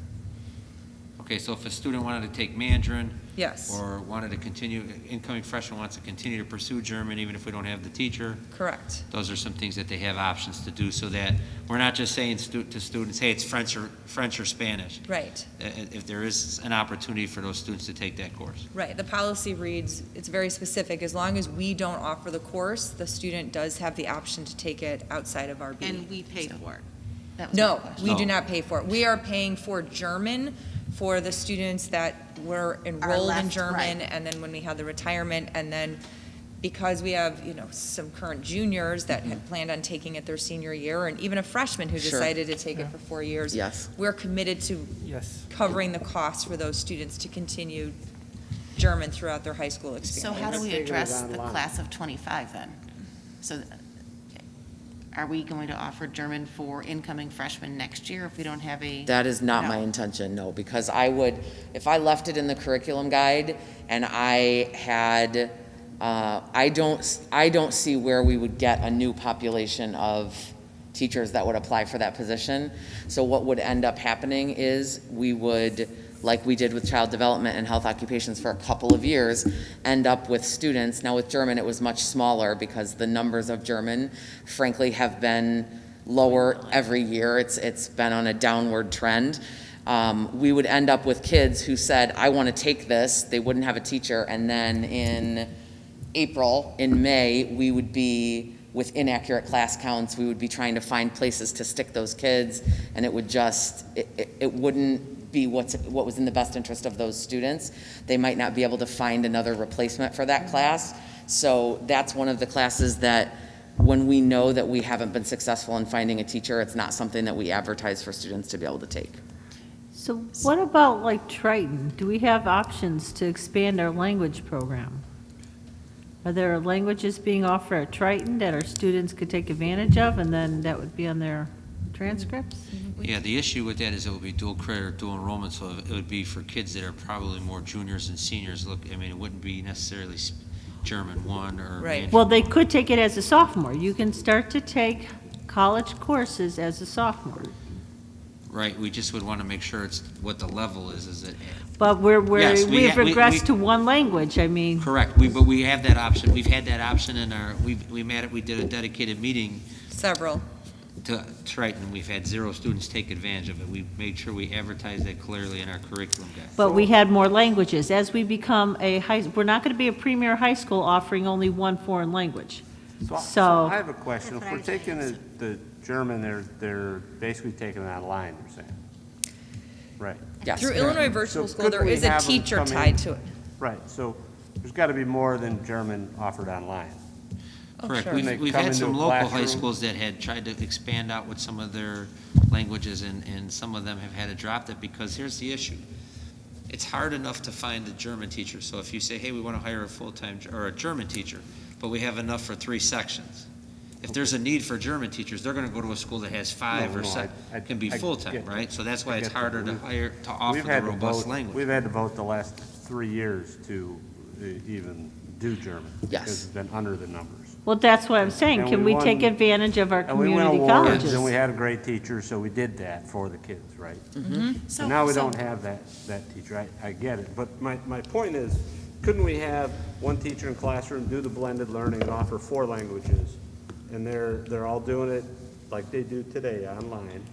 Speaker 6: Okay, so if a student wanted to take Mandarin.
Speaker 15: Yes.
Speaker 6: Or wanted to continue, incoming freshman wants to continue to pursue German even if we don't have the teacher.
Speaker 15: Correct.
Speaker 6: Those are some things that they have options to do, so that we're not just saying to students, hey, it's French or Spanish.
Speaker 15: Right.
Speaker 6: If there is an opportunity for those students to take that course.
Speaker 15: Right. The policy reads, it's very specific. As long as we don't offer the course, the student does have the option to take it outside of RB.
Speaker 3: And we pay for it.
Speaker 7: That was my
Speaker 15: No,
Speaker 7: question.
Speaker 15: we do not pay for it. We are paying for German for the students that were enrolled in
Speaker 3: left,
Speaker 15: German,
Speaker 3: right.
Speaker 15: and then when we had the retirement, and then because we have, some current juniors that had planned on taking it their senior year, and even a freshman who
Speaker 16: Sure.
Speaker 15: decided to take it for 4 years.
Speaker 16: Yes.
Speaker 15: We're committed to
Speaker 2: Yes.
Speaker 15: covering the costs for those students to continue German throughout their high school
Speaker 7: So
Speaker 15: experience.
Speaker 7: how do we
Speaker 1: Figure it
Speaker 7: address the
Speaker 1: online.
Speaker 7: class of 25 then? So are we going to offer German for incoming freshmen next year if we don't have a?
Speaker 16: That is not
Speaker 7: No.
Speaker 16: my intention, no, because if I left it in the curriculum guide and I had, I don't see where we would get a new population of teachers that would apply for that position. So what would end up happening is we would, like we did with child development and health occupations for a couple of years, end up with students. Now with German, it was much smaller because the numbers of German, frankly, have been lower every year. It's been on a downward trend. We would end up with kids who said, I want to take this. They wouldn't have a teacher. And then in May, we would be with inaccurate class counts. We would be trying to find places to stick those kids, and it would just, it wouldn't be what was in the best interest of those students. They might not be able to find another replacement for that class. So that's one of the classes that when we know that we haven't been successful in finding a teacher, it's not something that we advertise for students to be able to take.
Speaker 10: So what about like Triton? Do we have options to expand our language program? Are there languages being offered at Triton that our students could take advantage of, and then that would be on their transcripts?
Speaker 6: Yeah, the issue with that is it would be dual credit or dual enrollment, so it would be for kids that are probably more juniors and seniors. Look, I mean, it wouldn't be necessarily German 1 or
Speaker 15: Right.
Speaker 6: Mandarin.
Speaker 10: Well, they could take it as a sophomore. You can start to take college courses as a sophomore.
Speaker 6: Right, we just would want to make sure it's what the level is it?
Speaker 10: But
Speaker 6: Yes,
Speaker 10: we've
Speaker 6: we
Speaker 10: regressed to one language, I mean.
Speaker 6: Correct, but we have that option. We've had that option in our, we did a dedicated meeting
Speaker 15: Several.
Speaker 6: to Triton. We've had 0 students take advantage of it. We made sure we advertised that clearly in our curriculum guide.
Speaker 10: But we had more languages. As we become we're not going to be a premier high school offering only one foreign language.
Speaker 1: So I have a question.
Speaker 9: That's
Speaker 1: If
Speaker 9: what I
Speaker 1: we're
Speaker 9: was
Speaker 1: taking the German, they're basically taking it online, you're saying? Right.
Speaker 16: Yes.
Speaker 15: Through Illinois Virtual
Speaker 1: So
Speaker 15: School, there
Speaker 1: couldn't we
Speaker 15: is a
Speaker 1: have them
Speaker 15: teacher
Speaker 1: come in?
Speaker 15: tied to it.
Speaker 1: Right, so there's got to be more than German offered online.
Speaker 6: Correct.
Speaker 15: sure.
Speaker 1: When they
Speaker 6: We've
Speaker 1: come
Speaker 6: had some
Speaker 1: into a
Speaker 6: local high
Speaker 1: classroom-
Speaker 6: schools that had tried to expand out with some of their languages, and some of them have had to drop that because here's the issue. It's hard enough to find a German teacher. So if you say, hey, we want to hire a full-time, or a German teacher, but we have enough for 3 sections. If there's a need for German teachers, they're going to go to a school that has 5 or 7, can be full-time,
Speaker 1: get that.
Speaker 6: right? So that's why
Speaker 1: I
Speaker 6: it's
Speaker 1: get that.
Speaker 6: harder to hire, to offer
Speaker 1: We've
Speaker 6: the
Speaker 1: had to
Speaker 6: robust
Speaker 1: vote-
Speaker 6: language.
Speaker 1: We've had to vote the last 3 years to even do German.
Speaker 16: Yes.
Speaker 1: Because it's been under the numbers.
Speaker 10: Well, that's what I'm saying.
Speaker 1: And
Speaker 10: Can
Speaker 1: we
Speaker 10: we take
Speaker 1: won-
Speaker 10: advantage of our
Speaker 1: And we win
Speaker 10: community
Speaker 1: awards,
Speaker 10: colleges?
Speaker 1: and we had a great teacher, so we did that for the kids, right?
Speaker 7: So-
Speaker 1: And now we
Speaker 7: so-
Speaker 1: don't have that teacher. I get it. But my point is, couldn't we have one teacher in classroom do the blended learning and offer 4 languages? And they're all doing it like they do today, online,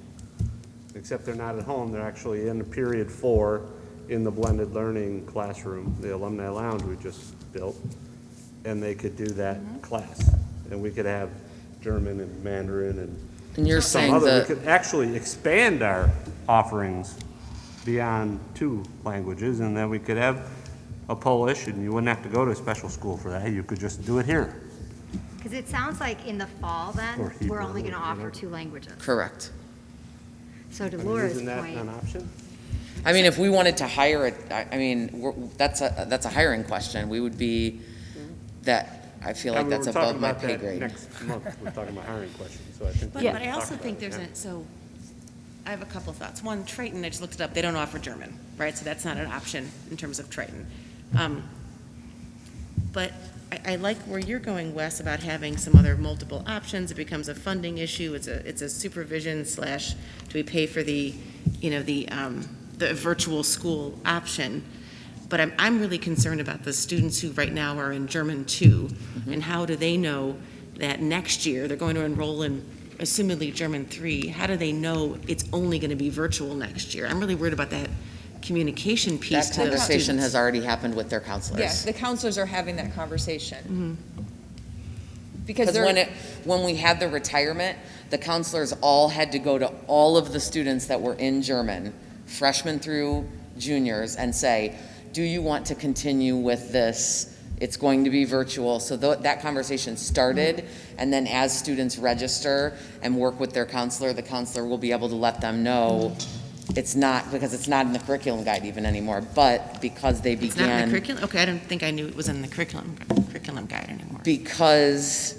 Speaker 1: except they're not at home. They're actually in period 4 in the blended learning classroom, the alumni lounge we just built, and they could do that class. And we could have German and Mandarin
Speaker 6: And you're
Speaker 1: some
Speaker 6: saying
Speaker 1: other.
Speaker 6: that-
Speaker 1: We could actually expand our offerings beyond 2 languages, and then we could have a Polish, and you wouldn't have to go to a special school for that. You could just do it here.
Speaker 9: Because it sounds like in the fall
Speaker 1: Or
Speaker 9: then,
Speaker 1: Hebrew,
Speaker 9: we're only going to
Speaker 1: or
Speaker 9: offer
Speaker 1: whatever.
Speaker 9: 2 languages.
Speaker 6: Correct.
Speaker 9: So to
Speaker 1: I mean,
Speaker 9: Laura's
Speaker 1: isn't that
Speaker 9: point.
Speaker 1: an option?
Speaker 6: I mean, if we wanted to hire that's a hiring question. We would be, I feel like that's above my pay grade.
Speaker 1: Next month, we're talking about hiring questions, so I think.
Speaker 7: But,
Speaker 1: we
Speaker 7: but
Speaker 1: should
Speaker 7: I
Speaker 1: talk
Speaker 7: also
Speaker 1: about
Speaker 7: think
Speaker 1: it,
Speaker 7: there's
Speaker 1: yeah.
Speaker 7: so I have a couple of thoughts. One, Triton, I just looked it up, they don't offer German, right? So that's not an option in terms of Triton. But I like where you're going, Wes, about having some other multiple options. It becomes a funding issue. It's a supervision / do we pay for the virtual school option? But I'm really concerned about the students who right now are in German 2, and how do they know that next year they're going to enroll in, assumedly, German 3? How do they know it's only going to be virtual next year? I'm really worried about that communication piece
Speaker 6: That
Speaker 7: to those
Speaker 6: conversation
Speaker 7: students.
Speaker 6: has already happened with their counselors.
Speaker 15: Yes, the counselors are having that conversation. Because
Speaker 6: Because when we had the retirement, the counselors all had to go to all of the students that were in German, freshmen through juniors, and say, do you want to continue with this? It's going to be virtual. So that conversation started, and then as students register and work with their counselor, the counselor will be able to let them know it's not, because it's not in the curriculum guide even anymore, but because they began.
Speaker 7: It's not in the curriculum? Okay, I don't think I knew it was in the curriculum guide anymore.
Speaker 6: Because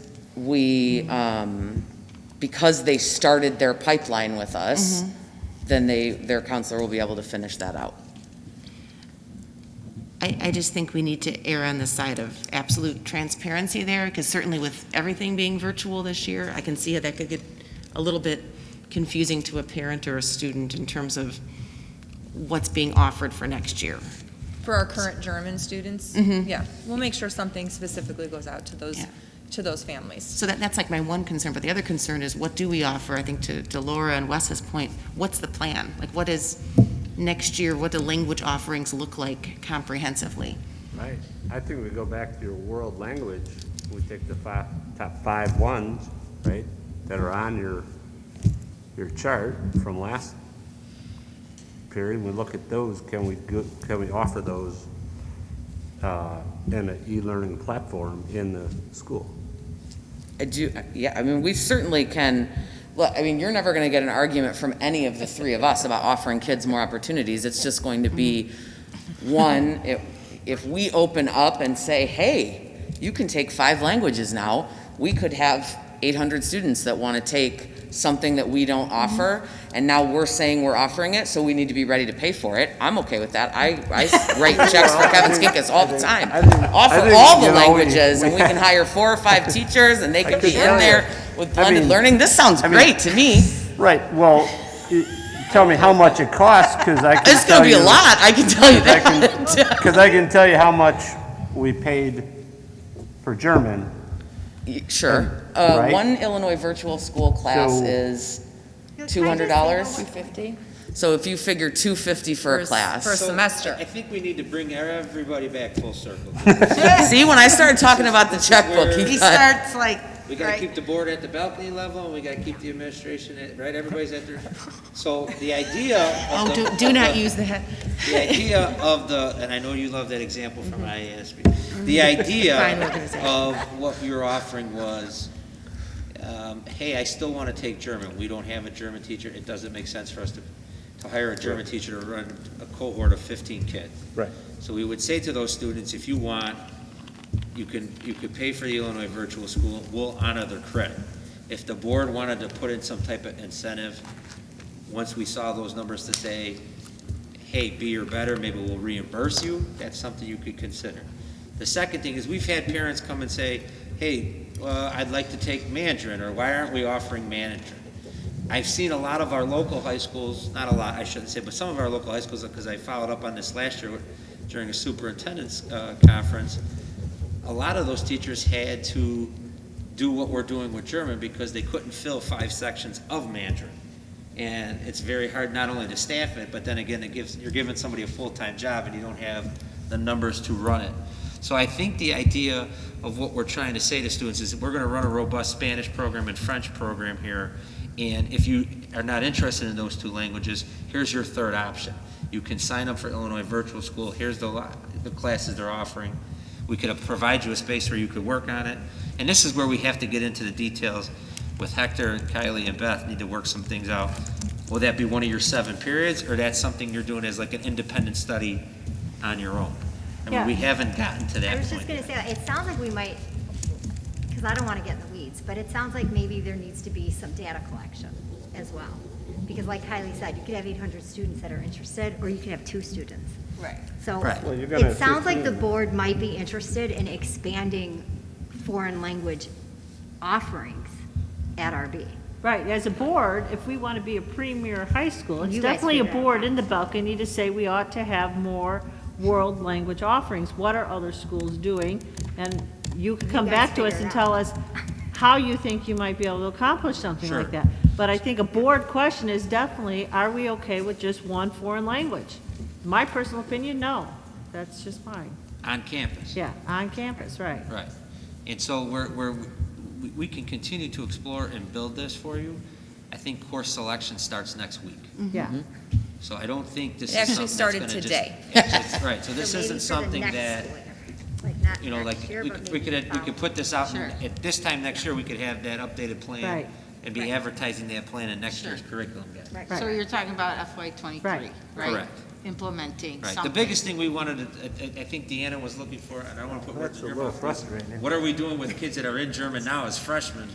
Speaker 6: because they started their pipeline with us, then their counselor will be able to finish that out.
Speaker 7: I just think we need to err on the side of absolute transparency there, because certainly with everything being virtual this year, I can see how that could get a little bit confusing to a parent or a student in terms of what's being offered for next year.
Speaker 15: for our current German students,
Speaker 7: Mhm.
Speaker 15: yeah, we'll make sure something specifically goes out to those families.
Speaker 7: So that's like my one concern, but the other concern is what do we offer? I think to Laura and Wes's point, what's the plan? Like, what is next year, what do language offerings look like comprehensively?
Speaker 1: Right. I think we go back to your world language. We take the top 5 ones, right, that are on your chart from last period. We look at those. Can we offer those in an e-learning platform in the school?
Speaker 6: I mean, we certainly can. Look, I mean, you're never going to get an argument from any of the 3 of us about offering kids more opportunities. It's just going to be, one, if we open up and say, hey, you can take 5 languages now, we could have 800 students that want to take something that we don't offer, and now we're saying we're offering it, so we need to be ready to pay for it. I'm okay with that. I write checks for Kevin Skinkus all the time. Offer all the languages, and we can hire 4 or 5 teachers, and they can be in there with blended learning. This sounds great to me.
Speaker 1: Right. Well, tell me how much it costs, because I can
Speaker 6: It's going to be a lot, I can tell you that.
Speaker 1: Because I can tell you how much we paid for German.
Speaker 6: Sure.
Speaker 1: Right?
Speaker 6: One Illinois virtual school class
Speaker 1: So-
Speaker 6: is $200.
Speaker 15: $250
Speaker 6: So if you figure $250 for a class.
Speaker 15: for a semester.
Speaker 17: I think we need to bring everybody back full circle.
Speaker 6: See, when I started talking about the checkbook,
Speaker 3: He starts like,
Speaker 17: We gotta
Speaker 3: right?
Speaker 17: keep the board at the balcony level, and we gotta keep the administration at, right, everybody's at their, so the idea of
Speaker 7: Oh, do not use that.
Speaker 17: The idea of and I know you love that example from IASB, the idea
Speaker 7: Fine organization.
Speaker 17: of what we were offering was, hey, I still wanna take German, we don't have a German teacher, it doesn't make sense for us to hire a German teacher to run a cohort of 15 kids.
Speaker 1: Right.
Speaker 17: So we would say to those students, if you want, you could pay for the Illinois virtual school, we'll honor their credit. If the board wanted to put in some type of incentive, once we saw those numbers to say, hey, B or better, maybe we'll reimburse you, that's something you could consider. The second thing is we've had parents come and say, hey, I'd like to take Mandarin, or why aren't we offering Mandarin? I've seen a lot of our local high schools, not a lot, I shouldn't say, but some of our local high schools, because I followed up on this last year during a superintendent's conference, a lot of those teachers had to do what we're doing with German because they couldn't fill 5 sections of Mandarin. And it's very hard not only to staff it, but then again, you're giving somebody a full-time job and you don't have the numbers to run it. So I think the idea of what we're trying to say to students is that we're going to run a robust Spanish program and French program here. And if you are not interested in those two languages, here's your third option. You can sign up for Illinois Virtual School. Here's the classes they're offering. We could provide you a space where you could work on it. And this is where we have to get into the details with Hector and Kylie and Beth, need to work some things out. Will that be one of your 7 periods, or that's something you're doing as like an independent study on your own? I mean, we haven't gotten to that
Speaker 9: I was
Speaker 17: point.
Speaker 9: just going to say, it sounds like we might, because I don't want to get in the weeds, but it sounds like maybe there needs to be some data collection as well. Because like Kylie said, you could have 800 students that are interested, or you could have 2 students.
Speaker 3: Right.
Speaker 9: So
Speaker 17: Right.
Speaker 1: Well, you're gonna
Speaker 9: it sounds like the
Speaker 1: 15.
Speaker 9: board might be interested in expanding foreign language offerings at RB.
Speaker 10: Right, as a board, if we want to be a premier high school, it's
Speaker 9: You guys
Speaker 10: definitely a
Speaker 9: figure it
Speaker 10: board in the balcony to say we ought to have more world language offerings. What are other schools doing? And you can come
Speaker 9: guys
Speaker 10: back to us
Speaker 9: figure it
Speaker 10: and
Speaker 9: out.
Speaker 10: tell us how you think you might be able to accomplish something
Speaker 17: Sure.
Speaker 10: like that. But I think a board question is definitely, are we okay with just one foreign language? My personal opinion, no. That's just mine.
Speaker 17: On campus.
Speaker 10: Yeah, on campus, right.
Speaker 17: Right. And so we can continue to explore and build this for you. I think course selection starts next week.
Speaker 10: Yeah.
Speaker 17: So I don't think this
Speaker 15: It
Speaker 17: is
Speaker 15: actually
Speaker 17: something that's
Speaker 15: started
Speaker 17: gonna
Speaker 15: today.
Speaker 17: Right, so this
Speaker 9: So maybe
Speaker 17: isn't
Speaker 9: for the
Speaker 17: something
Speaker 9: next
Speaker 17: that,
Speaker 9: school year. Like not
Speaker 17: you know, like,
Speaker 9: next year,
Speaker 17: we
Speaker 9: but
Speaker 17: could,
Speaker 9: maybe
Speaker 17: we could put this out,
Speaker 10: Sure.
Speaker 17: and at this time next year, we could have that updated plan.
Speaker 10: Right.
Speaker 17: And be advertising that plan in next year's curriculum guide.
Speaker 9: Right.
Speaker 3: So you're talking about FY '23,
Speaker 10: Right.
Speaker 3: right?
Speaker 17: Correct.
Speaker 3: Implementing
Speaker 17: Right,
Speaker 3: something.
Speaker 17: the biggest thing we wanted, I think Deanna was looking for, and I don't want to put words in your mouth.
Speaker 1: frustrating.
Speaker 17: What are we doing with kids that are in German now as freshmen?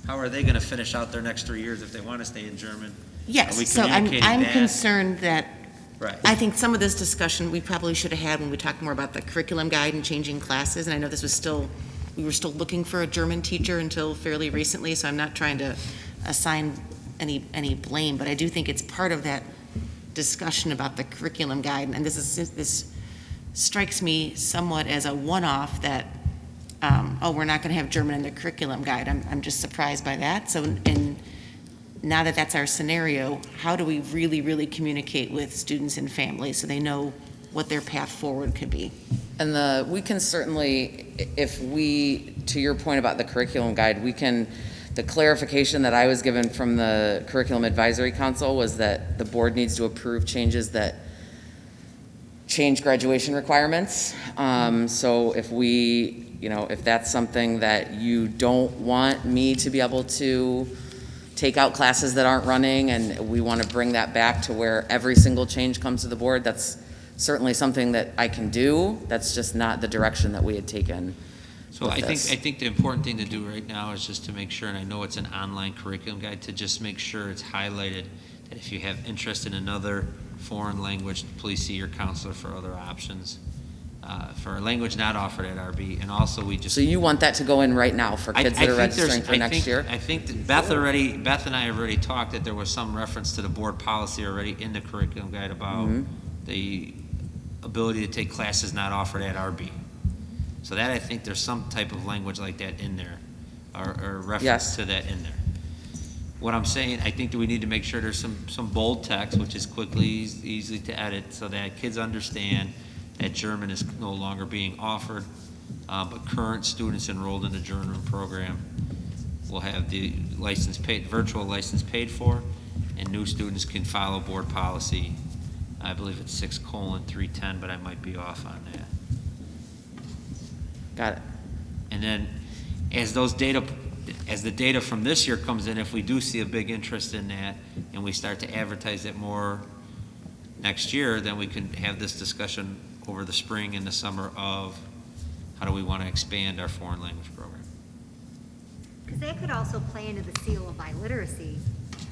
Speaker 17: How are they going to finish out their next 3 years if they want to stay in German? Are we
Speaker 7: Yes, so
Speaker 17: communicating
Speaker 7: I'm
Speaker 17: that?
Speaker 7: concerned that,
Speaker 17: Right.
Speaker 7: I think some of this discussion we probably should have had when we talked more about the curriculum guide and changing classes, and I know this was still, we were still looking for a German teacher until fairly recently, so I'm not trying to assign any blame, but I do think it's part of that discussion about the curriculum guide, and this strikes me somewhat as a one-off that, we're not gonna have German in the curriculum guide. I'm just surprised by that. So, and now that that's our scenario, how do we really, really communicate with students and families so they know what their path forward could be?
Speaker 16: And we can certainly, if we, to your point about the curriculum guide, the clarification that I was given from the Curriculum Advisory Council was that the board needs to approve changes that change graduation requirements. So if that's something that you don't want me to be able to take out classes that aren't running, and we want to bring that back to where every single change comes to the board, that's certainly something that I can do. That's just not the direction that we had taken.
Speaker 17: So I think the important thing to do right now is just to make sure, and I know it's an online curriculum guide, to just make sure it's highlighted that if you have interest in another foreign language, please see your counselor for other options, for a language not offered at RB. And also
Speaker 16: So you want that to go in right now for kids that are registering for next year?
Speaker 17: I think that Beth and I have already talked that there was some reference to the board policy already in the curriculum guide about the ability to take classes not offered at RB. So that, I think there's some type of language like that in there, or reference to that in there. What I'm saying, I think that we need to make sure there's some bold text, which is easily to edit, so that kids understand that German is no longer being offered, but current students enrolled in the German program will have the virtual license paid for, and new students can follow board policy. I believe it's 6:310, but I might be off on that.
Speaker 16: Got it.
Speaker 17: And then, as the data from this year comes in, if we do see a big interest in that, and we start to advertise it more next year, then we can have this discussion over the spring and the summer of how do we want to expand our foreign language program.
Speaker 9: Because that could also play into the seal of biliteracy,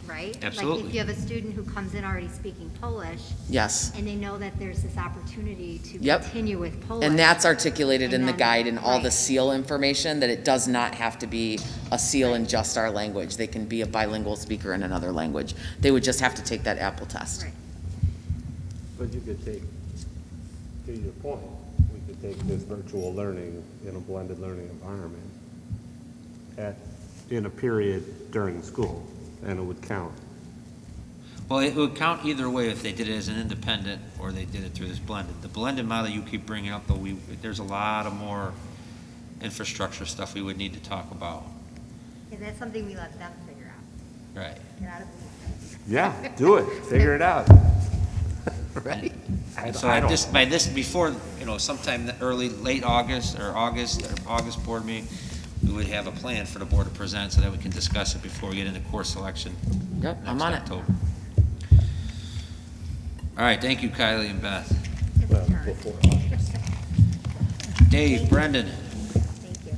Speaker 9: right?
Speaker 17: Absolutely.
Speaker 9: Like if you have a student who comes in already speaking Polish.
Speaker 16: Yes.
Speaker 9: And they know that there's this opportunity to
Speaker 16: Yep.
Speaker 9: continue with Polish.
Speaker 16: And that's articulated in the
Speaker 9: then-
Speaker 16: guide and all the
Speaker 9: right.
Speaker 16: SEAL information, that it does not have to be a SEAL in just our language. They can be a bilingual speaker in another language. They would just have to take that Apple test.
Speaker 9: Right.
Speaker 1: But you could take, to your point, we could take this virtual learning in a blended learning environment in a period during school, and it would count.
Speaker 17: Well, it would count either way if they did it as an independent or they did it through this blended. The blended model you keep bringing up, though, there's a lot of more infrastructure stuff we would need to talk about.
Speaker 9: And that's something we let them figure out.
Speaker 17: Right.
Speaker 9: Get out of the
Speaker 1: Yeah, do it, figure it out. Right?
Speaker 17: So before, sometime late August or August board meeting, we would have a plan for the board to present so that we can discuss it before we get into course selection.
Speaker 16: Yep, I'm on it.
Speaker 17: October. All right, thank you, Kylie and Beth. Dave, Brendan.
Speaker 9: Thank you.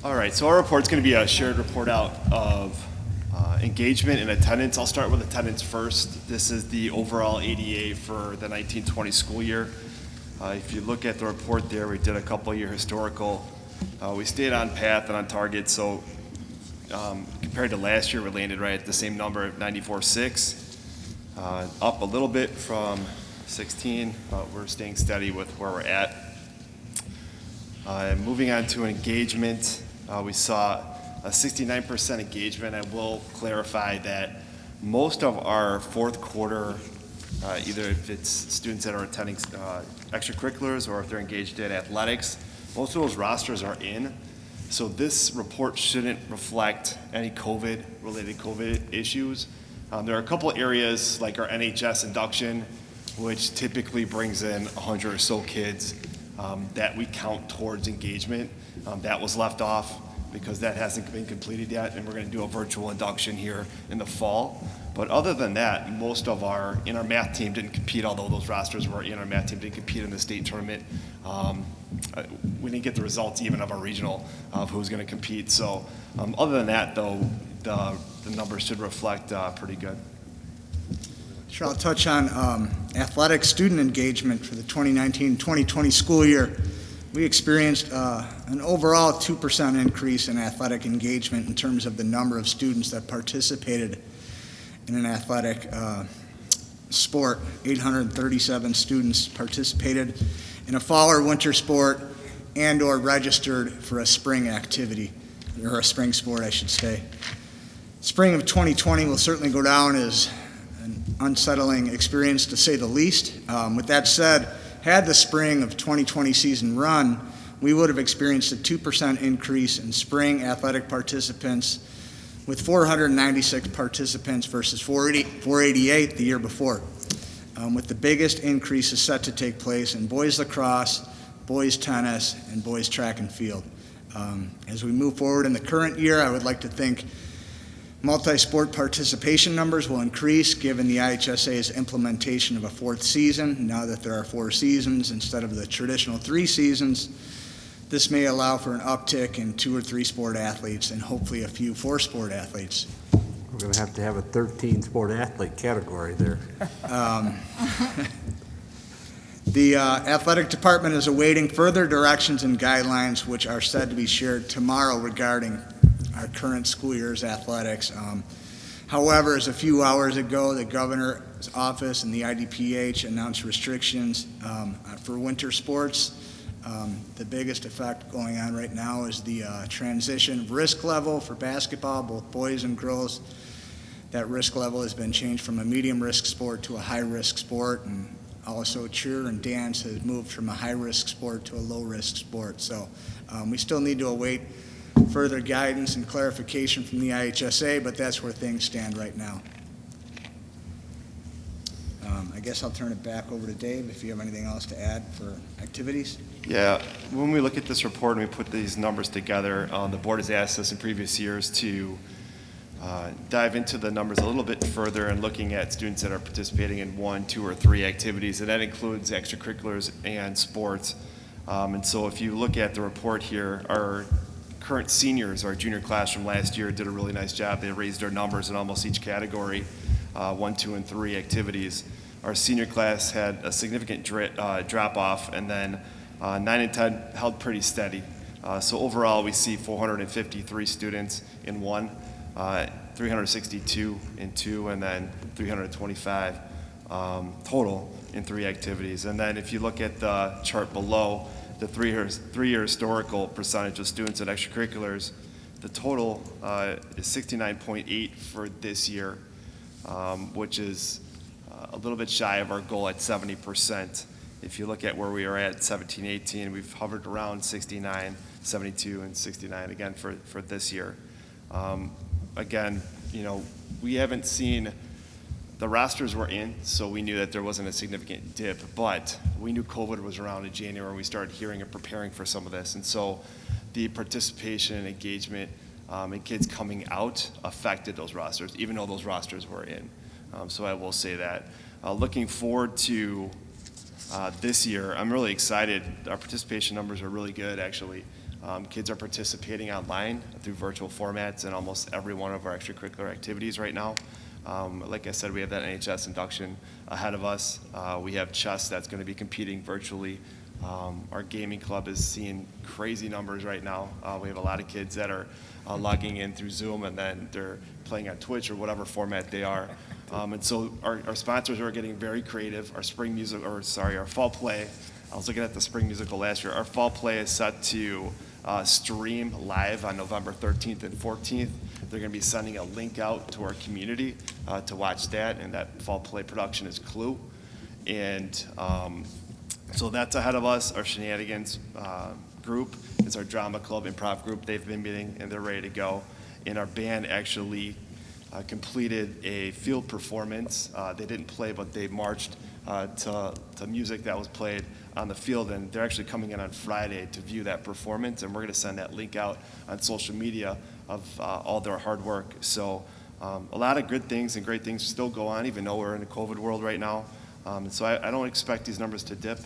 Speaker 8: All right, so our report's going to be a shared report out of engagement and attendance. I'll start with attendance first. This is the overall ADA for the 1920 school year. If you look at the report there, we did a couple-year historical. We stayed on path and on target, so compared to last year, we landed right at the same number at 94.6. Up a little bit from 16, but we're staying steady with where we're at. Moving on to engagement, we saw a 69% engagement. I will clarify that most of our fourth quarter, either if it's students that are attending extracurriculars or if they're engaged in athletics, most of those rosters are in. So this report shouldn't reflect any related COVID issues. There are a couple areas like our NHS induction, which typically brings in 100 or so kids that we count towards engagement. That was left off because that hasn't been completed yet, and we're going to do a virtual induction here in the fall. But other than that, most of our math team didn't compete, although those rosters were in our math team, didn't compete in the state tournament. We didn't get the results even of our regional of who's going to compete. So other than that, though, the numbers should reflect pretty good.
Speaker 18: Sure, I'll touch on athletic student engagement for the 2019-2020 school year. We experienced an overall 2% increase in athletic engagement in terms of the number of students that participated in an athletic sport. 837 students participated in a fall or winter sport and or registered for a spring activity, or a spring sport, I should say. Spring of 2020 will certainly go down as an unsettling experience, to say the least. With that said, had the spring of 2020 season run, we would have experienced a 2% increase in spring athletic participants, with 496 participants versus 488 the year before, with the biggest increases set to take place in boys lacrosse, boys tennis, and boys track and field. As we move forward in the current year, I would like to think multi-sport participation numbers will increase given the IHSA's implementation of a fourth season. Now that there are 4 seasons instead of the traditional 3 seasons, this may allow for an uptick in 2 or 3 sport athletes and hopefully a few 4-sport athletes.
Speaker 1: We're going to have a 13-sport athlete category there.
Speaker 18: The athletic department is awaiting further directions and guidelines, which are said to be shared tomorrow regarding our current school year's athletics. However, as a few hours ago, the governor's office and the IDPH announced restrictions for winter sports. The biggest effect going on right now is the transition of risk level for basketball, both boys and girls. That risk level has been changed from a medium risk sport to a high risk sport, and also cheer and dance has moved from a high risk sport to a low risk sport. So we still need to await further guidance and clarification from the IHSA, but that's where things stand right now. I guess I'll turn it back over to Dave if you have anything else to add for activities.
Speaker 8: Yeah, when we look at this report and we put these numbers together, the board has asked us in previous years to dive into the numbers a little bit further and looking at students that are participating in 1, 2, or 3 activities, and that includes extracurriculars and sports. And so if you look at the report here, our current seniors, our junior class from last year, did a really nice job. They raised their numbers in almost each category, 1, 2, and 3 activities. Our senior class had a significant drop off, and then 9 and 10 held pretty steady. So overall, we see 453 students in 1, 362 in 2, and then 325 total in 3 activities. And then if you look at the chart below, the three-year historical percentage of students in extracurriculars, the total is 69.8 for this year, which is a little bit shy of our goal at 70%. If you look at where we are at 17-18, we've hovered around 69, 72, and 69 again for this year. Again, you know, we haven't seen, the rosters were in, so we knew that there wasn't a significant dip, but we knew COVID was around in January. We started hearing and preparing for some of this, and so the participation and engagement and kids coming out affected those rosters, even though those rosters were in. So I will say that. Looking forward to this year, I'm really excited. Our participation numbers are really good, actually. Kids are participating online through virtual formats in almost every one of our extracurricular activities right now. Like I said, we have that NHS induction ahead of us. We have chess that's going to be competing virtually. Our gaming club is seeing crazy numbers right now. We have a lot of kids that are logging in through Zoom, and then they're playing on Twitch or whatever format they are. And so our sponsors are getting very creative. Our our fall play, I was looking at the spring musical last year. Our fall play is set to stream live on November 13th and 14th. They're going to be sending a link out to our community to watch that, and that fall play production is Clue. And so that's ahead of us. Our Shenanigans group is our drama club improv group. They've been meeting, and they're ready to go. And our band actually completed a field performance. They didn't play, but they marched to music that was played on the field, and they're actually coming in on Friday to view that performance, and we're going to send that link out on social media of all their hard work. So a lot of good things and great things still go on, even though we're in a COVID world right now. And so I don't expect these numbers to dip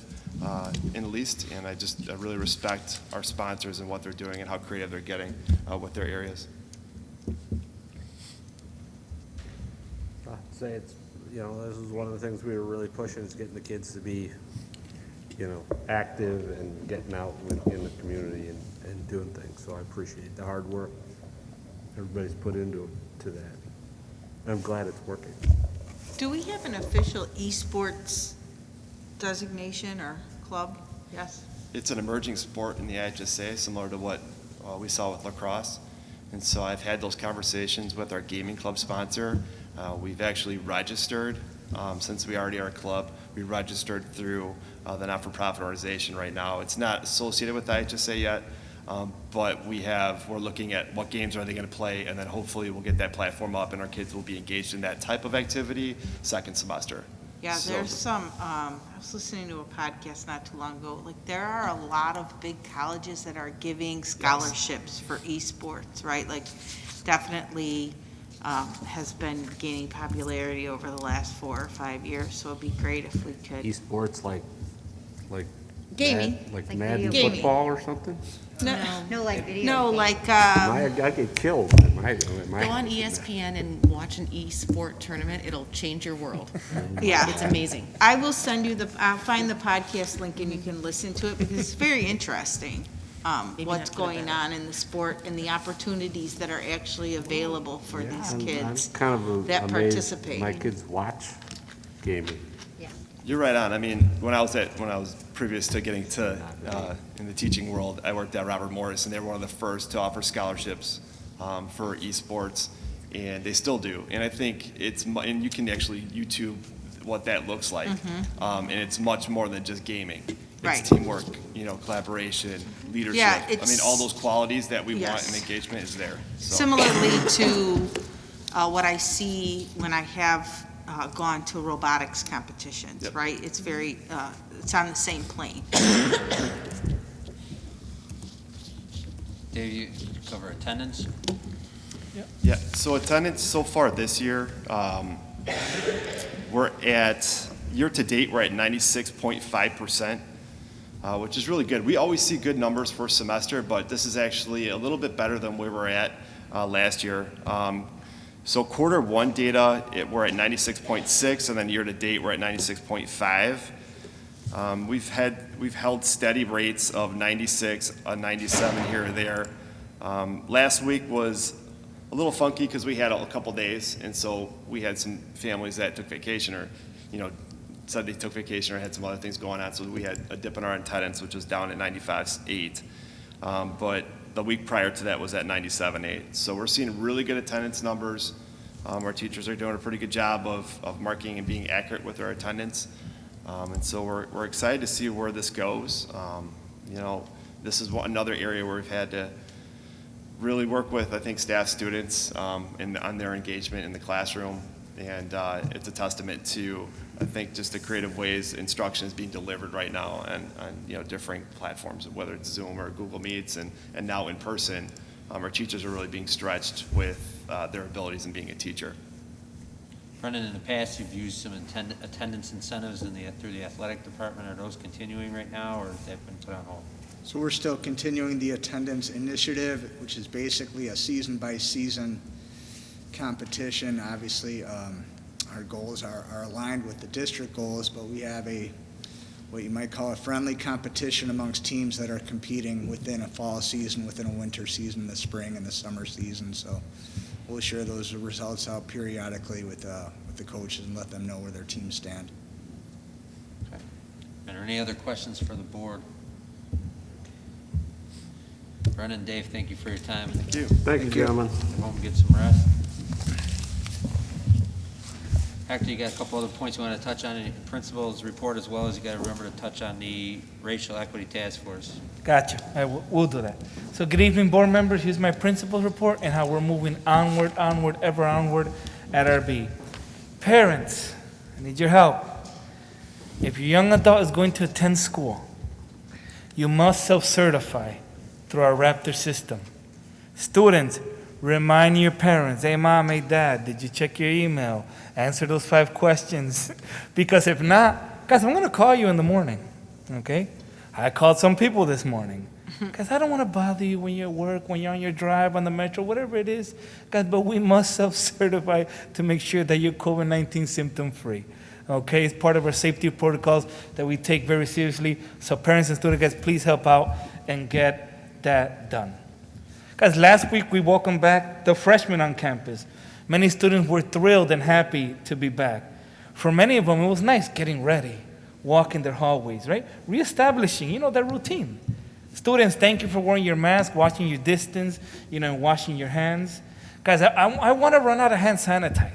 Speaker 8: in the least, and I really respect our sponsors and what they're doing and how creative they're getting with their areas.
Speaker 1: I'd say it's, you know, this is one of the things we were really pushing, is getting the kids to be, you know, active and getting out in the community and doing things. So I appreciate the hard work everybody's put into that. I'm glad it's working.
Speaker 3: Do we have an official esports designation or club? Yes?
Speaker 8: It's an emerging sport in the IHSA, similar to what we saw with lacrosse. And so I've had those conversations with our gaming club sponsor. We've actually registered, since we already are a club, we registered through the not-for-profit organization right now. It's not associated with the IHSA yet, but we're looking at what games are they going to play, and then hopefully we'll get that platform up and our kids will be engaged in that type of activity second semester.
Speaker 3: Yeah, there's some, I was listening to a podcast not too long ago, like there are a lot of big colleges that are giving scholarships for esports, right? Like definitely has been gaining popularity over the last 4 or 5 years, so it'd be great if we could.
Speaker 1: Esports like
Speaker 3: Gaming.
Speaker 1: like Madden
Speaker 3: gaming.
Speaker 1: football or something?
Speaker 9: No, like video.
Speaker 3: No,
Speaker 9: games.
Speaker 3: like,
Speaker 1: I get killed.
Speaker 7: Go on ESPN and watch an e-sport tournament. It'll change your world.
Speaker 3: yeah.
Speaker 7: It's amazing.
Speaker 3: I will send you I'll find the podcast link and you can listen to it because it's very interesting. What's going on in the sport and the opportunities that are actually available for these kids
Speaker 1: I'm kind of
Speaker 3: that
Speaker 1: amazed
Speaker 3: participate.
Speaker 1: my kids watch gaming.
Speaker 8: You're right on. I mean, when I was previous to getting to in the teaching world, I worked at Robert Morris, and they were one of the first to offer scholarships for esports, and they still do. And I think and you can actually YouTube what that looks like, and it's much more than just gaming. It's teamwork, you know, collaboration, leadership.
Speaker 3: Yeah,
Speaker 8: I mean, all those qualities that we want in engagement is there. So.
Speaker 3: Similarly to what I see when I have gone to robotics competitions, right? It's very, it's on the same plane.
Speaker 6: Dave, you cover attendance?
Speaker 8: Yeah, so attendance so far this year, we're at, year to date, we're at 96.5%, which is really good. We always see good numbers first semester, but this is actually a little bit better than we were at last year. So quarter one data, we're at 96.6, and then year to date, we're at 96.5. we've held steady rates of 96, 97 here or there. Last week was a little funky because we had a couple days, and so we had some families that took vacation or, said they took vacation or had some other things going on, so we had a dip in our attendance, which was down at 95.8. But the week prior to that was at 97.8. So we're seeing really good attendance numbers. Our teachers are doing a pretty good job of marking and being accurate with their attendance. And so we're excited to see where this goes. This is another area where we've had to really work with, I think, staff, students on their engagement in the classroom. And it's a testament to, I think, just the creative ways instruction is being delivered right now on different platforms, whether it's Zoom or Google Meets and now in person. Our teachers are really being stretched with their abilities in being a teacher.
Speaker 6: Brendan, in the past, you've used some attendance incentives through the athletic department. Are those continuing right now, or have they been put on hold?
Speaker 18: So we're still continuing the attendance initiative, which is basically a season-by-season competition. Obviously, our goals are aligned with the district goals, but we have what you might call a friendly competition amongst teams that are competing within a fall season, within a winter season, the spring and the summer season. So we'll share those results out periodically with the coaches and let them know where their teams stand.
Speaker 6: Okay. Are there any other questions for the board? Brendan, Dave, thank you for your time.
Speaker 8: Thank you.
Speaker 1: Thank you, gentlemen.
Speaker 6: Go home and get some rest. Hector, you got a couple other points you want to touch on in your principal's report, as well as you got to remember to touch on the racial equity task force.
Speaker 2: Gotcha. We'll do that. So good evening, board members. Here's my principal's report and how we're moving onward, ever onward at RB. Parents, I need your help. If your young adult is going to attend school, you must self-certify through our Raptor system. Students, remind your parents, hey mom, hey dad, did you check your email? Answer those 5 questions. Because if not, guys, I'm gonna call you in the morning, okay? I called some people this morning. Guys, I don't wanna bother you when you're at work, when you're on your drive, on the metro, whatever it is. Guys, but we must self-certify to make sure that you're COVID-19 symptom-free. Okay, it's part of our safety protocols that we take very seriously. So parents and students, guys, please help out and get that done. Guys, last week we welcomed back the freshmen on campus. Many students were thrilled and happy to be back. For many of them, it was nice getting ready, walking their hallways, right? Reestablishing, their routine. Students, thank you for wearing your mask, watching your distance, and washing your hands. Guys, I want to run out of hand sanitizer,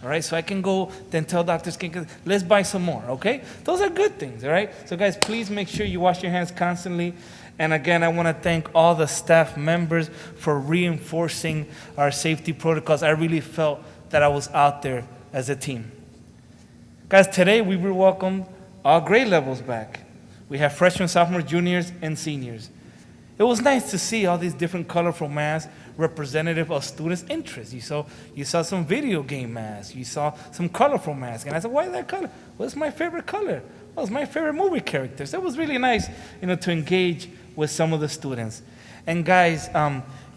Speaker 2: all right? So I can go then tell Dr. Skin, let's buy some more, okay? Those are good things, all right? So guys, please make sure you wash your hands constantly. And again, I want to thank all the staff members for reinforcing our safety protocols. I really felt that I was out there as a team. Guys, today we will welcome all grade levels back. We have freshmen, sophomores, juniors, and seniors. It was nice to see all these different colorful masks representative of students' interests. You saw some video game masks. You saw some colorful masks. And I said, why is that color? Well, it's my favorite color. Well, it's my favorite movie characters. That was really nice, to engage with some of the students. And guys,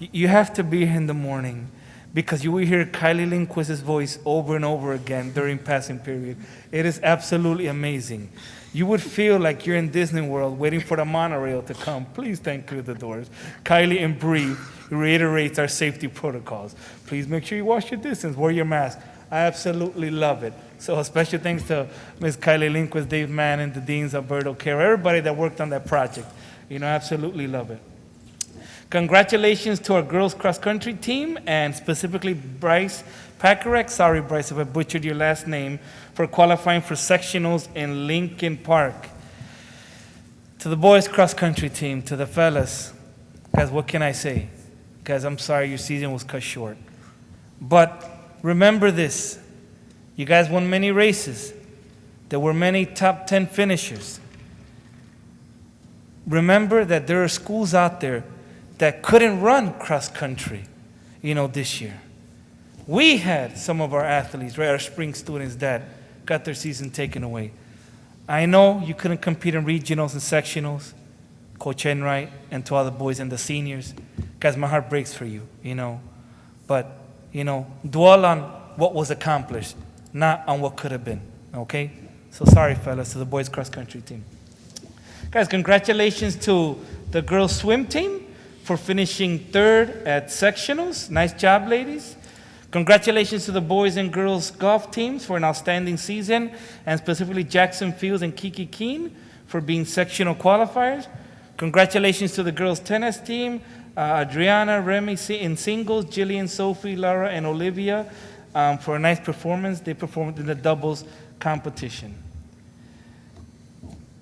Speaker 2: you have to be here in the morning because you will hear Kylie Lindquist's voice over and over again during passing period. It is absolutely amazing. You would feel like you're in Disney World waiting for the monorail to come. Please don't clear the doors. Kylie and Bree reiterates our safety protocols. Please make sure you wash your distance, wear your mask. I absolutely love it. So a special thanks to Ms. Kylie Lindquist, Dave Mann, and the deans, Alberto Caro, everybody that worked on that project. Absolutely love it. Congratulations to our girls cross-country team, and specifically Bryce Pakarek, sorry Bryce if I butchered your last name, for qualifying for sectionals in Lincoln Park. To the boys cross-country team, to the fellas, guys, what can I say? Guys, I'm sorry your season was cut short. But remember this, you guys won many races. There were many top 10 finishers. Remember that there are schools out there that couldn't run cross-country, this year. We had some of our athletes, right, our spring students that got their season taken away. I know you couldn't compete in regionals and sectionals, Coach Enright, and to all the boys and the seniors. Guys, my heart breaks for you, But, dwell on what was accomplished, not on what could have been, okay? So sorry, fellas, to the boys cross-country team. Guys, congratulations to the girls' swim team for finishing 3rd at sectionals. Nice job, ladies. Congratulations to the boys and girls golf teams for an outstanding season, and specifically Jackson Fields and Kiki Keene for being sectional qualifiers. Congratulations to the girls tennis team, Adriana, Remy in singles, Jillian, Sophie, Laura, and Olivia for a nice performance. They performed in the doubles competition.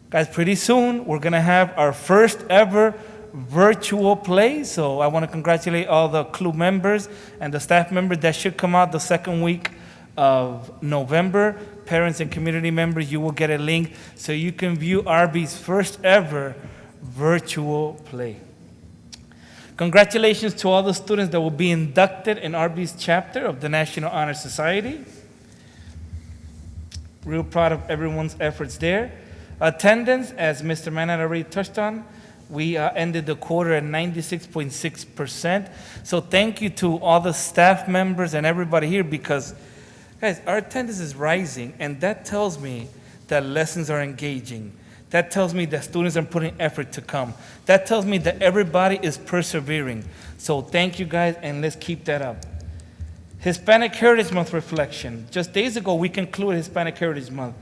Speaker 2: Guys, pretty soon we're going to have our first ever virtual play. So I want to congratulate all the club members and the staff members. That should come out the second week of November. Parents and community members, you will get a link so you can view RB's first ever virtual play. Congratulations to all the students that will be inducted in RB's chapter of the National Honor Society. Real proud of everyone's efforts there. Attendance, as Mr. Mann already touched on, we ended the quarter at 96.6%. So thank you to all the staff members and everybody here, because, guys, our attendance is rising, and that tells me that lessons are engaging. That tells me that students are putting effort to come. That tells me that everybody is persevering. So thank you, guys, and let's keep that up. Hispanic Heritage Month reflection. Just days ago, we concluded Hispanic Heritage Month.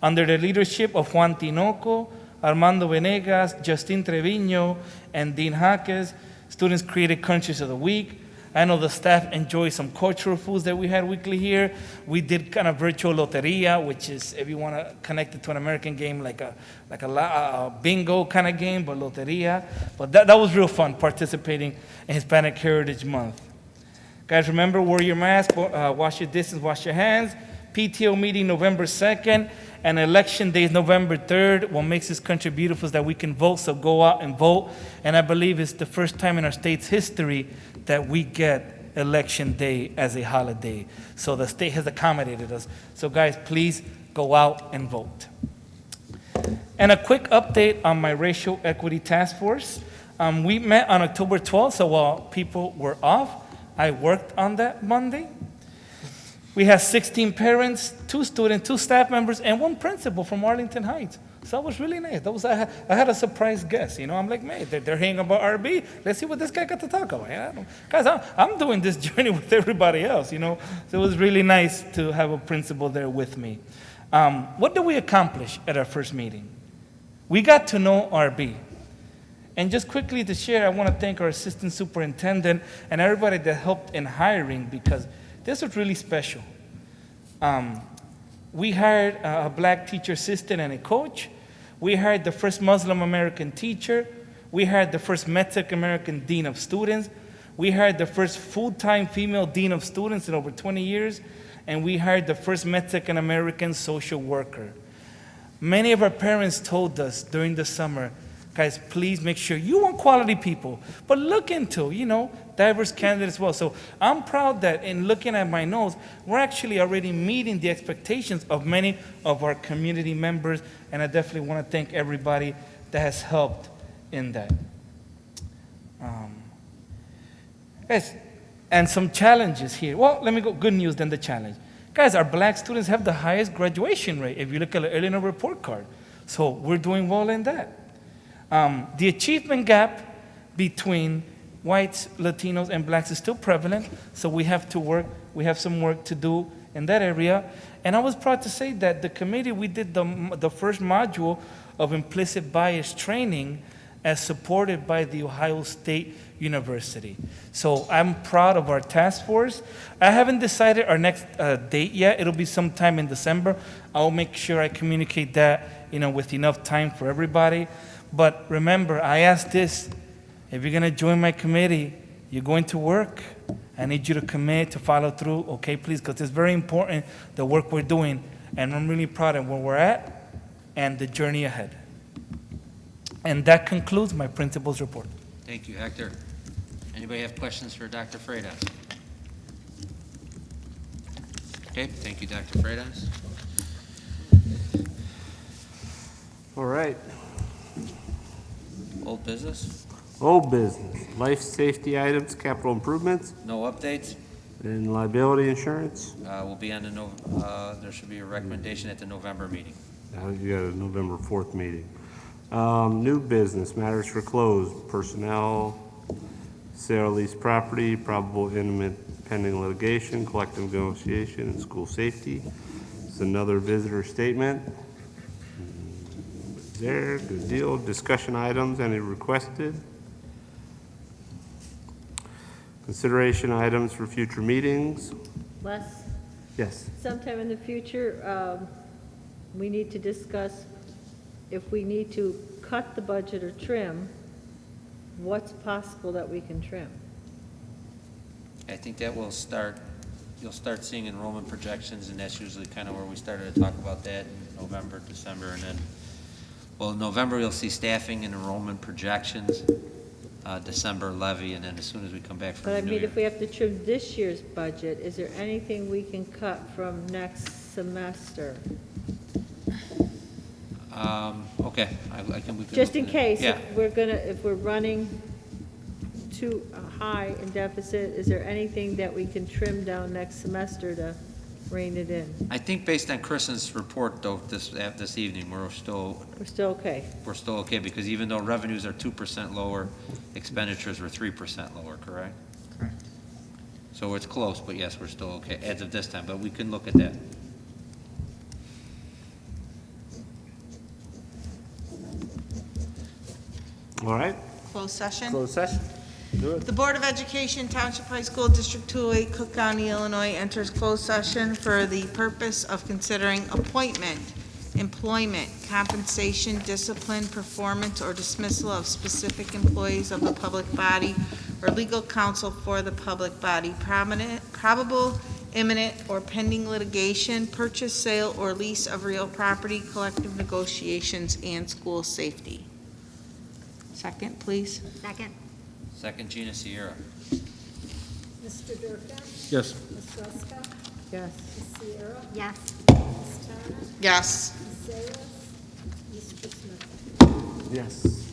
Speaker 2: Under the leadership of Juan Tinoco, Armando Venegas, Justin Trevino, and Dean Jaques, students created Countries of the Week. I know the staff enjoyed some cultural foods that we had weekly here. We did kind of virtual loteria, which is, if you want to connect it to an American game, like a bingo kind of game, but loteria. But that was real fun, participating in Hispanic Heritage Month. Guys, remember, wear your mask, wash your distance, wash your hands. PTO meeting November 2nd, and election day is November 3rd. What makes this country beautiful is that we can vote, so go out and vote. And I believe it's the first time in our state's history that we get election day as a holiday. So the state has accommodated us. So guys, please go out and vote. And a quick update on my racial equity task force. We met on October 12th, so while people were off, I worked on that Monday. We had 16 parents, 2 students, 2 staff members, and 1 principal from Arlington Heights. So that was really nice. I had a surprise guest. You know, I'm like, man, they're hearing about RB. Let's see what this guy got to talk about. Guys, I'm doing this journey with everybody else, you know. So it was really nice to have a principal there with me. What did we accomplish at our first meeting? We got to know RB. And just quickly to share, I want to thank our assistant superintendent and everybody that helped in hiring, because this was really special. We hired a black teacher assistant and a coach. We hired the first Muslim American teacher. We hired the first Mexican American dean of students. We hired the first full-time female dean of students in over 20 years. And we hired the first Mexican American social worker. Many of our parents told us during the summer, guys, please make sure you want quality people, but look into, diverse candidates as well. So I'm proud that in looking at my notes, we're actually already meeting the expectations of many of our community members, and I definitely want to thank everybody that has helped in that. Guys, and some challenges here. Well, let me go good news, then the challenge. Guys, our black students have the highest graduation rate if you look at the Illinois report card. So we're doing well in that. The achievement gap between whites, Latinos, and blacks is still prevalent, so we have some work to do in that area. And I was proud to say that the committee, we did the first module of implicit bias training as supported by the Ohio State University. So I'm proud of our task force. I haven't decided our next date yet. It'll be sometime in December. I'll make sure I communicate that, with enough time for everybody. But remember, I asked this, if you're going to join my committee, you're going to work. I need you to commit, to follow through, okay, please, because it's very important, the work we're doing, and I'm really proud of where we're at and the journey ahead. And that concludes my principal's report.
Speaker 6: Thank you, Hector. Anybody have questions for Dr. Freitas? Okay, thank you, Dr. Freitas.
Speaker 1: All right.
Speaker 6: Old business?
Speaker 1: Old business, life safety items, capital improvements,
Speaker 6: No updates?
Speaker 1: and liability insurance.
Speaker 6: We'll be on there should be a recommendation at the November meeting.
Speaker 1: Now you got a November 4th meeting. New business, matters for closed, personnel, sale, lease property, probable imminent pending litigation, collective negotiation, and school safety. It's another visitor statement. There, good deal. Discussion items, any requested? Consideration items for future meetings.
Speaker 10: Les,
Speaker 1: Yes.
Speaker 10: sometime in the future, we need to discuss if we need to cut the budget or trim, what's possible that we can trim.
Speaker 17: I think that will start, you'll start seeing enrollment projections, and that's usually kind of where we started to talk about that in November, December, and then, well, in November, you'll see staffing and enrollment projections, December levy, and then as soon as we come back from
Speaker 10: But
Speaker 17: the
Speaker 10: I
Speaker 17: new
Speaker 10: mean,
Speaker 17: year.
Speaker 10: if we have to trim this year's budget, is there anything we can cut from next semester?
Speaker 17: Okay, I can, we can.
Speaker 10: Just
Speaker 17: look
Speaker 10: in
Speaker 17: at it.
Speaker 10: case,
Speaker 17: Yeah,
Speaker 10: if we're running too high in deficit, is there anything that we can trim down next semester to rein it in?
Speaker 17: I think based on Kristen's report, though, this evening, we're still
Speaker 10: okay.
Speaker 17: We're still okay, because even though revenues are 2% lower, expenditures were 3% lower, correct?
Speaker 7: Correct.
Speaker 17: So it's close, but yes, we're still okay as of this time, but we can look at that.
Speaker 1: All right.
Speaker 3: Closed session?
Speaker 1: Closed session. Do it.
Speaker 3: The Board of Education, Township High School District 208, Cook County, Illinois, enters closed session for the purpose of considering appointment, employment, compensation, discipline, performance, or dismissal of specific employees of the public body or legal counsel for the public body, probable, imminent, or pending litigation, purchase, sale, or lease of real property, collective negotiations, and school safety. Second, please.
Speaker 9: Second.
Speaker 17: Second, Gina Sierra.
Speaker 19: Mr. Durkin?
Speaker 1: Yes.
Speaker 19: Ms. Ruska?
Speaker 10: Yes.
Speaker 19: Ms. Sierra?
Speaker 9: Yes.
Speaker 19: Ms. Turner?
Speaker 3: Yes.
Speaker 19: Ms. Salas? Mr. Smith?
Speaker 1: Yes.